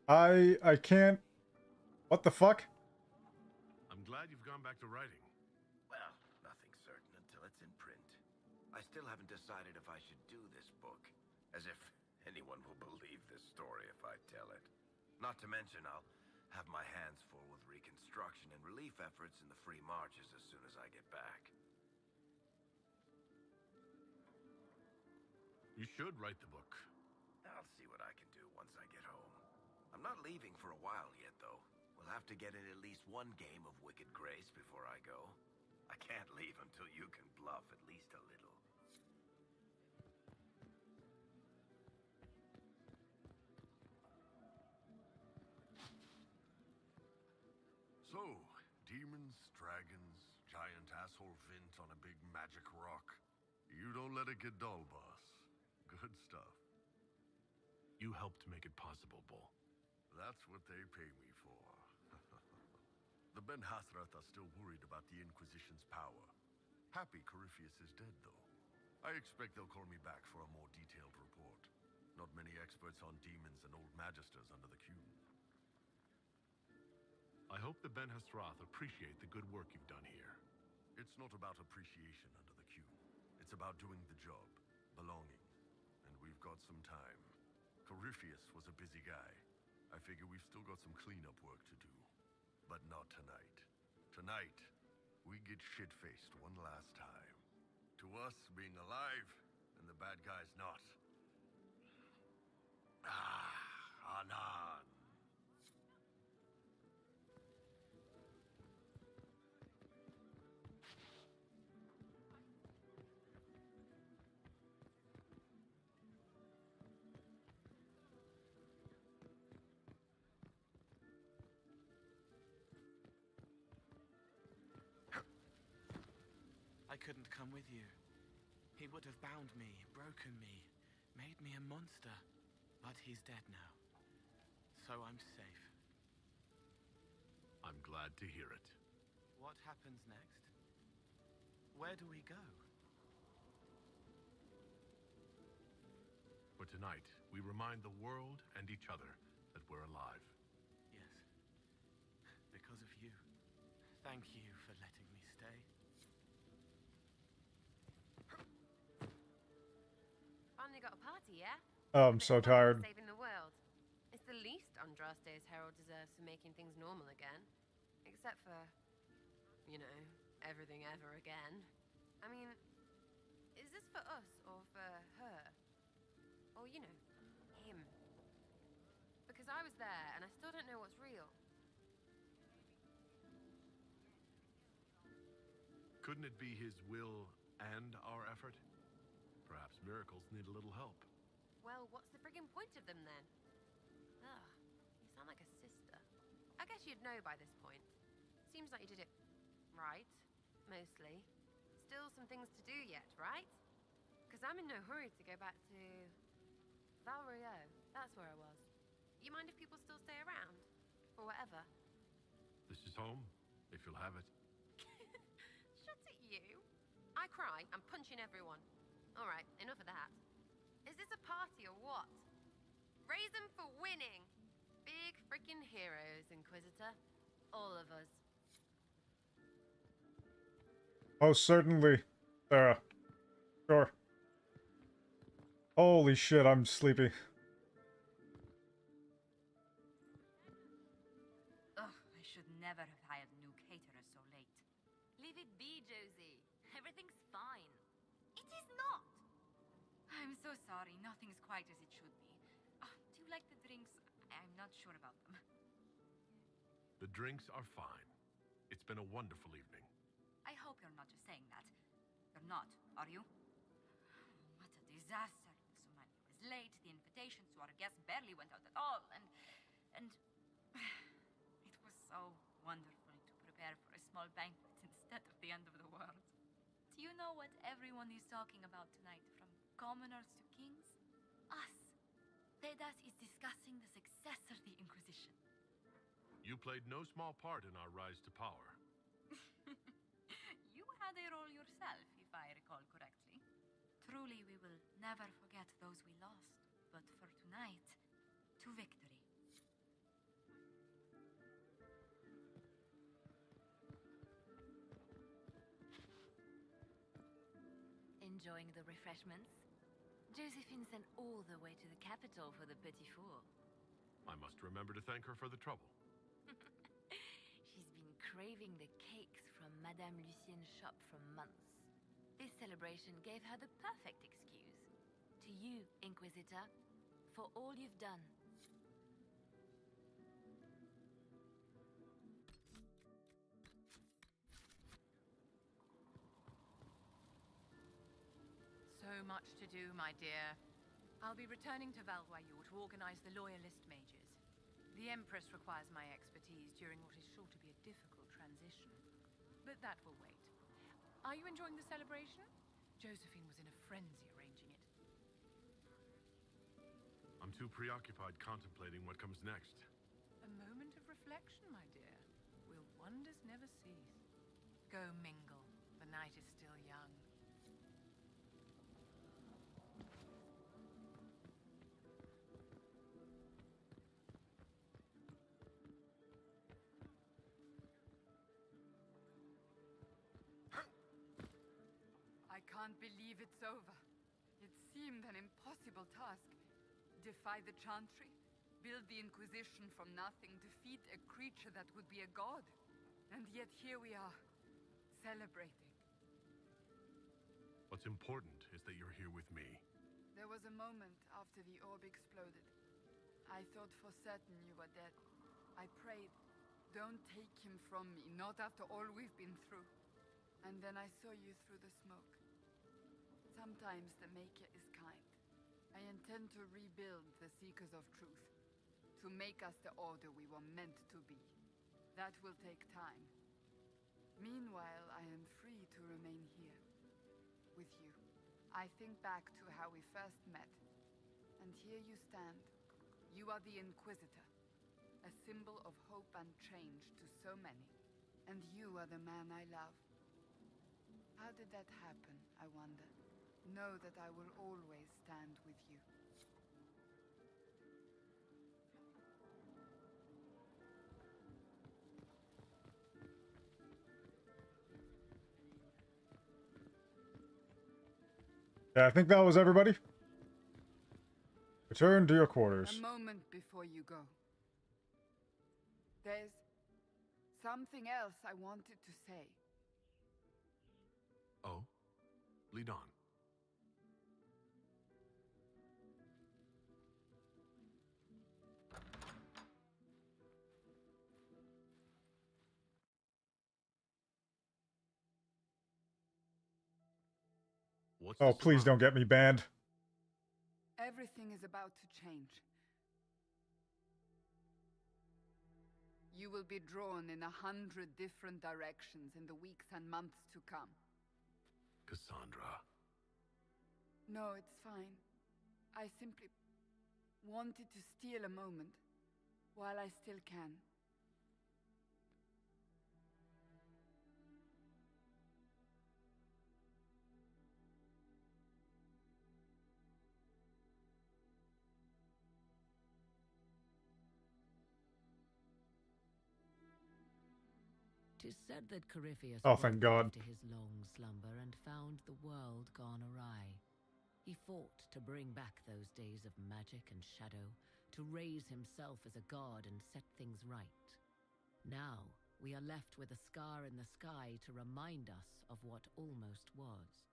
Speaker 1: I can't... What the fuck?
Speaker 3: I'm glad you've gone back to writing.
Speaker 2: Well, nothing's certain until it's in print. I still haven't decided if I should do this book. As if anyone will believe this story if I tell it. Not to mention, I'll have my hands full with reconstruction and relief efforts in the Free Marches as soon as I get back.
Speaker 3: You should write the book.
Speaker 2: I'll see what I can do once I get home. I'm not leaving for a while yet, though. We'll have to get in at least one game of Wicked Grace before I go. I can't leave until you can bluff at least a little.
Speaker 12: So, demons, dragons, giant asshole Vint on a big magic rock. You don't let it get dull, boss. Good stuff.
Speaker 3: You helped make it possible, Bull.
Speaker 12: That's what they pay me for. The Ben Hathrath are still worried about the Inquisition's power. Happy Corypheus is dead, though. I expect they'll call me back for a more detailed report. Not many experts on demons and old magisters under the Cube.
Speaker 3: I hope the Ben Hathrath appreciate the good work you've done here.
Speaker 12: It's not about appreciation under the Cube. It's about doing the job, belonging. And we've got some time. Corypheus was a busy guy. I figure we've still got some cleanup work to do. But not tonight. Tonight, we get shit-faced one last time. To us, being alive, and the bad guys not. Anan.
Speaker 16: couldn't come with you. He would have bound me, broken me, made me a monster. But he's dead now. So I'm safe.
Speaker 3: I'm glad to hear it.
Speaker 16: What happens next? Where do we go?
Speaker 3: For tonight, we remind the world and each other that we're alive.
Speaker 16: Yes. Because of you. Thank you for letting me stay.
Speaker 17: Finally got a party, yeah?
Speaker 1: Oh, I'm so tired.
Speaker 17: Saving the world. It's the least Andraste's herald deserves for making things normal again. Except for, you know, everything ever again. I mean, is this for us or for her? Or, you know, him? Because I was there and I still don't know what's real.
Speaker 3: Couldn't it be his will and our effort? Perhaps miracles need a little help.
Speaker 17: Well, what's the friggin' point of them then? Ugh, you sound like a sister. I guess you'd know by this point. Seems like you did it right, mostly. Still some things to do yet, right? Because I'm in no hurry to go back to Valrio. That's where I was. You mind if people still stay around? Or whatever?
Speaker 3: This is home, if you'll have it.
Speaker 17: Shut it, you. I cry, I'm punching everyone. Alright, enough of that. Is this a party or what? Raise them for winning! Big freaking heroes, Inquisitor. All of us.
Speaker 1: Oh, certainly, Sarah. Sure. Holy shit, I'm sleepy.
Speaker 5: Ugh, I should never have hired new caterers so late.
Speaker 7: Leave it be, Josie. Everything's fine.
Speaker 5: It is not! I'm so sorry, nothing's quite as it should be. Do you like the drinks? I'm not sure about them.
Speaker 3: The drinks are fine. It's been a wonderful evening.
Speaker 5: I hope you're not just saying that. You're not, are you? What a disaster. Sumani was late, the invitations to our guests barely went out at all, and it was so wonderful to prepare for a small banquet instead of the end of the world. Do you know what everyone is talking about tonight, from commoners to kings? Us. Tedas is discussing the successor of the Inquisition.
Speaker 3: You played no small part in our rise to power.
Speaker 5: You had a role yourself, if I recall correctly. Truly, we will never forget those we lost. But for tonight, to victory.
Speaker 7: Enjoying the refreshments? Josephine sent all the way to the capital for the petit four.
Speaker 3: I must remember to thank her for the trouble.
Speaker 7: She's been craving the cakes from Madame Lucien's shop for months. This celebration gave her the perfect excuse. To you, Inquisitor, for all you've done.
Speaker 9: So much to do, my dear. I'll be returning to Valroyou to organize the Loyalist mages. The Empress requires my expertise during what is sure to be a difficult transition. But that will wait. Are you enjoying the celebration? Josephine was in a frenzy arranging it.
Speaker 3: I'm too preoccupied contemplating what comes next.
Speaker 9: A moment of reflection, my dear. Will wonders never cease? Go mingle. The night is still young. I can't believe it's over. It seemed an impossible task. Defy the Chantry, build the Inquisition from nothing, defeat a creature that would be a god. And yet here we are, celebrating.
Speaker 3: What's important is that you're here with me.
Speaker 10: There was a moment after the orb exploded. I thought for certain you were dead. I prayed, don't take him from me, not after all we've been through. And then I saw you through the smoke. Sometimes the Maker is kind. I intend to rebuild the Seekers of Truth, to make us the order we were meant to be. That will take time. Meanwhile, I am free to remain here, with you. I think back to how we first met, and here you stand. You are the Inquisitor, a symbol of hope and change to so many. And you are the man I love. How did that happen, I wonder? Know that I will always stand with you.
Speaker 1: Yeah, I think that was everybody. Return to your quarters.
Speaker 10: A moment before you go. There's something else I wanted to say.
Speaker 3: Oh? Lead on. What's
Speaker 1: Oh,
Speaker 3: this
Speaker 1: please
Speaker 3: about?
Speaker 1: don't get me banned.
Speaker 10: Everything is about to change. You will be drawn in 100 different directions in the weeks and months to come.
Speaker 3: Cassandra.
Speaker 10: No, it's fine. I simply wanted to steal a moment while I still can.
Speaker 8: Tis said that Corypheus
Speaker 1: Oh, thank
Speaker 8: woke
Speaker 1: God.
Speaker 8: after his long slumber and found the world gone awry. He fought to bring back those days of magic and shadow, to raise himself as a god and set things right. Now, we are left with a scar in the sky to remind us of what almost was.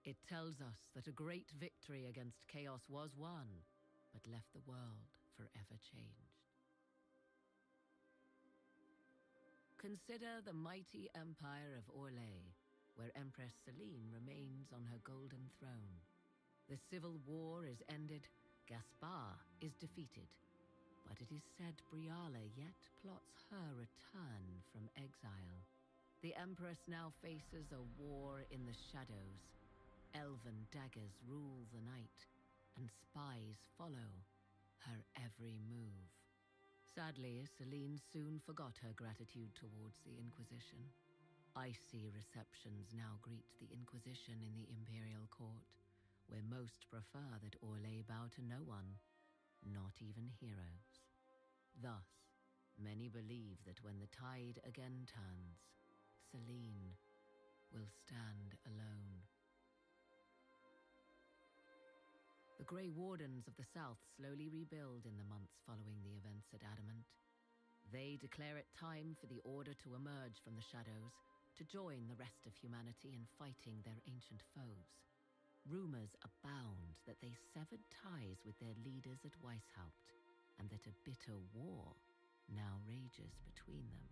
Speaker 8: It tells us that a great victory against chaos was won, but left the world forever changed. Consider the mighty empire of Orlais, where Empress Celine remains on her golden throne. The civil war is ended, Gaspar is defeated, but it is said Briala yet plots her return from exile. The Empress now faces a war in the shadows. Elven daggers rule the night, and spies follow her every move. Sadly, Celine soon forgot her gratitude towards the Inquisition. Icy receptions now greet the Inquisition in the Imperial Court, where most prefer that Orlais bow to no one, not even heroes. Thus, many believe that when the tide again turns, Celine will stand alone. The Grey Wardens of the South slowly rebuild in the months following the events at Adamant. They declare it time for the Order to emerge from the shadows, to join the rest of humanity in fighting their ancient foes. Rumors abound that they severed ties with their leaders at Weishaupt, and that a bitter war now rages between them.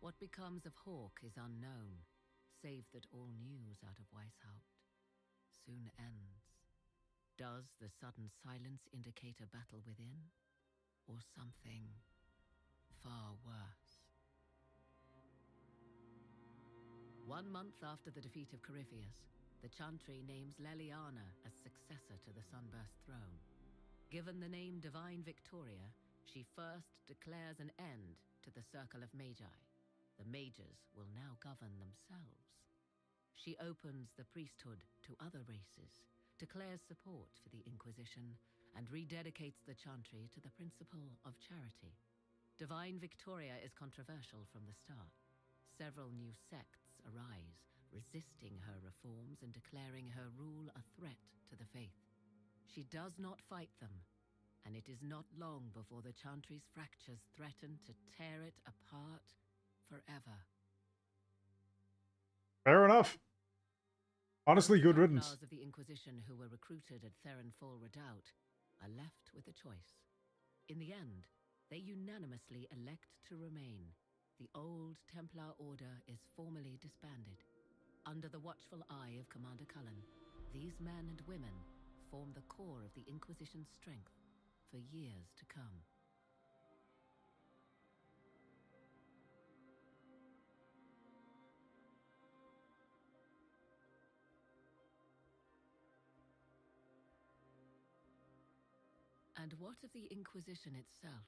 Speaker 8: What becomes of Hawk is unknown, save that all news out of Weishaupt soon ends. Does the sudden silence indicate a battle within, or something far worse? 1 month after the defeat of Corypheus, the Chantry names Leliana as successor to the Sunburst throne. Given the name Divine Victoria, she first declares an end to the Circle of Magi. The mages will now govern themselves. She opens the priesthood to other races, declares support for the Inquisition, and rededicates the Chantry to the principle of charity. Divine Victoria is controversial from the start. Several new sects arise, resisting her reforms and declaring her rule a threat to the faith. She does not fight them, and it is not long before the Chantry's fractures threaten to tear it apart forever.
Speaker 1: Fair enough. Honestly, good riddance.
Speaker 8: Templars of the Inquisition who were recruited at Therenfall Redoubt are left with a choice. In the end, they unanimously elect to remain. The old Templar Order is formally disbanded. Under the watchful eye of Commander Cullen, these men and women form the core of the Inquisition's strength for years to come. And what of the Inquisition itself?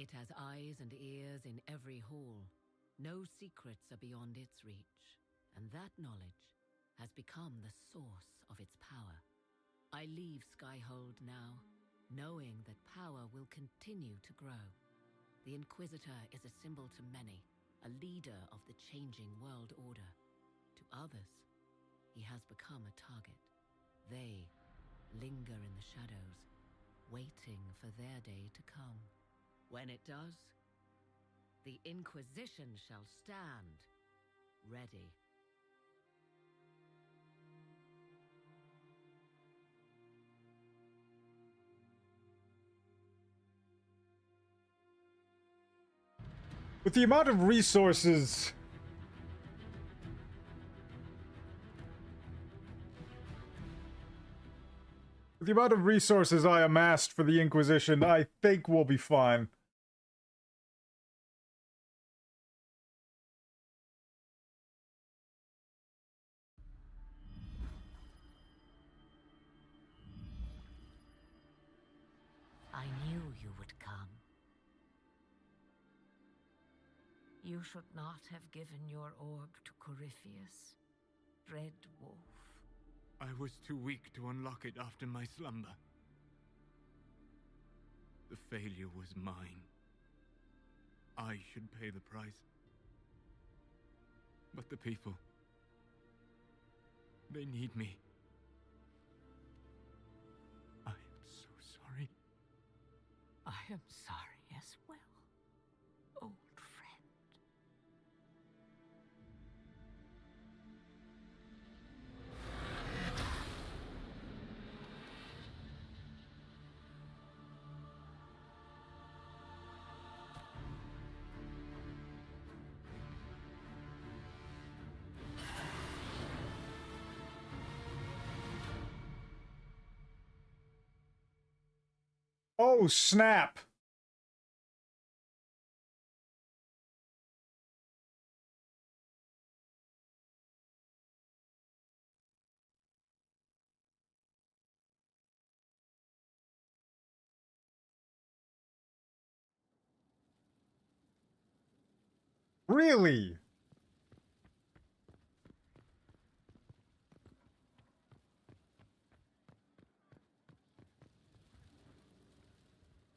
Speaker 8: It has eyes and ears in every hall. No secrets are beyond its reach, and that knowledge has become the source of its power. I leave Skyhold now, knowing that power will continue to grow. The Inquisitor is a symbol to many, a leader of the changing world order. To others, he has become a target. They linger in the shadows, waiting for their day to come. When it does, the Inquisition shall stand, ready.
Speaker 1: With the amount of resources... With the amount of resources I amassed for the Inquisition, I think we'll be fine.
Speaker 14: I knew you would come. You should not have given your orb to Corypheus, Dread Wolf.
Speaker 11: I was too weak to unlock it after my slumber. The failure was mine. I should pay the price. But the people... they need me. I am so sorry.
Speaker 14: I am sorry as well, old friend.
Speaker 1: Oh, snap! Really?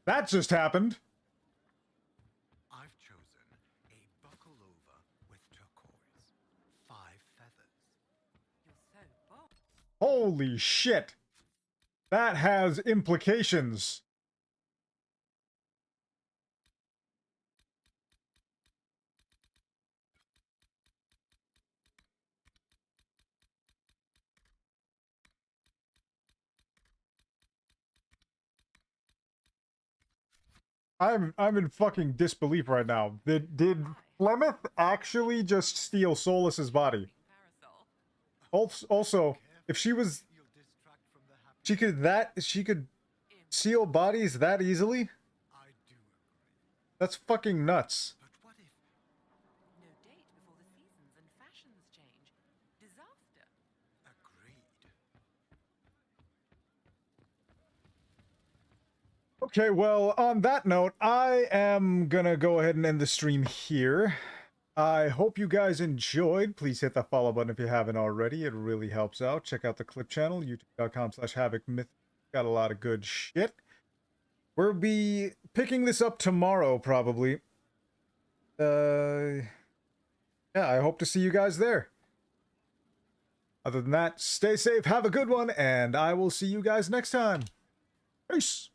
Speaker 1: That just happened.
Speaker 2: I've chosen a buckle over with turquoise. 5 feathers.
Speaker 17: You're so bold.
Speaker 1: Holy shit! That has implications. I'm in fucking disbelief right now. Did Flemeth actually just steal Solus's body? Also, if she was, she could seal bodies that easily? That's fucking nuts.
Speaker 17: No date before the seasons and fashions change. Disaster.
Speaker 1: Okay, well, on that note, I am gonna go ahead and end the stream here. I hope you guys enjoyed. Please hit that follow button if you haven't already. It really helps out. Check out the clip channel, youtube.com/HavocMyth. Got a lot of good shit. We'll be picking this up tomorrow, probably. Yeah, I hope to see you guys there. Other than that, stay safe, have a good one, and I will see you guys next time. Peace!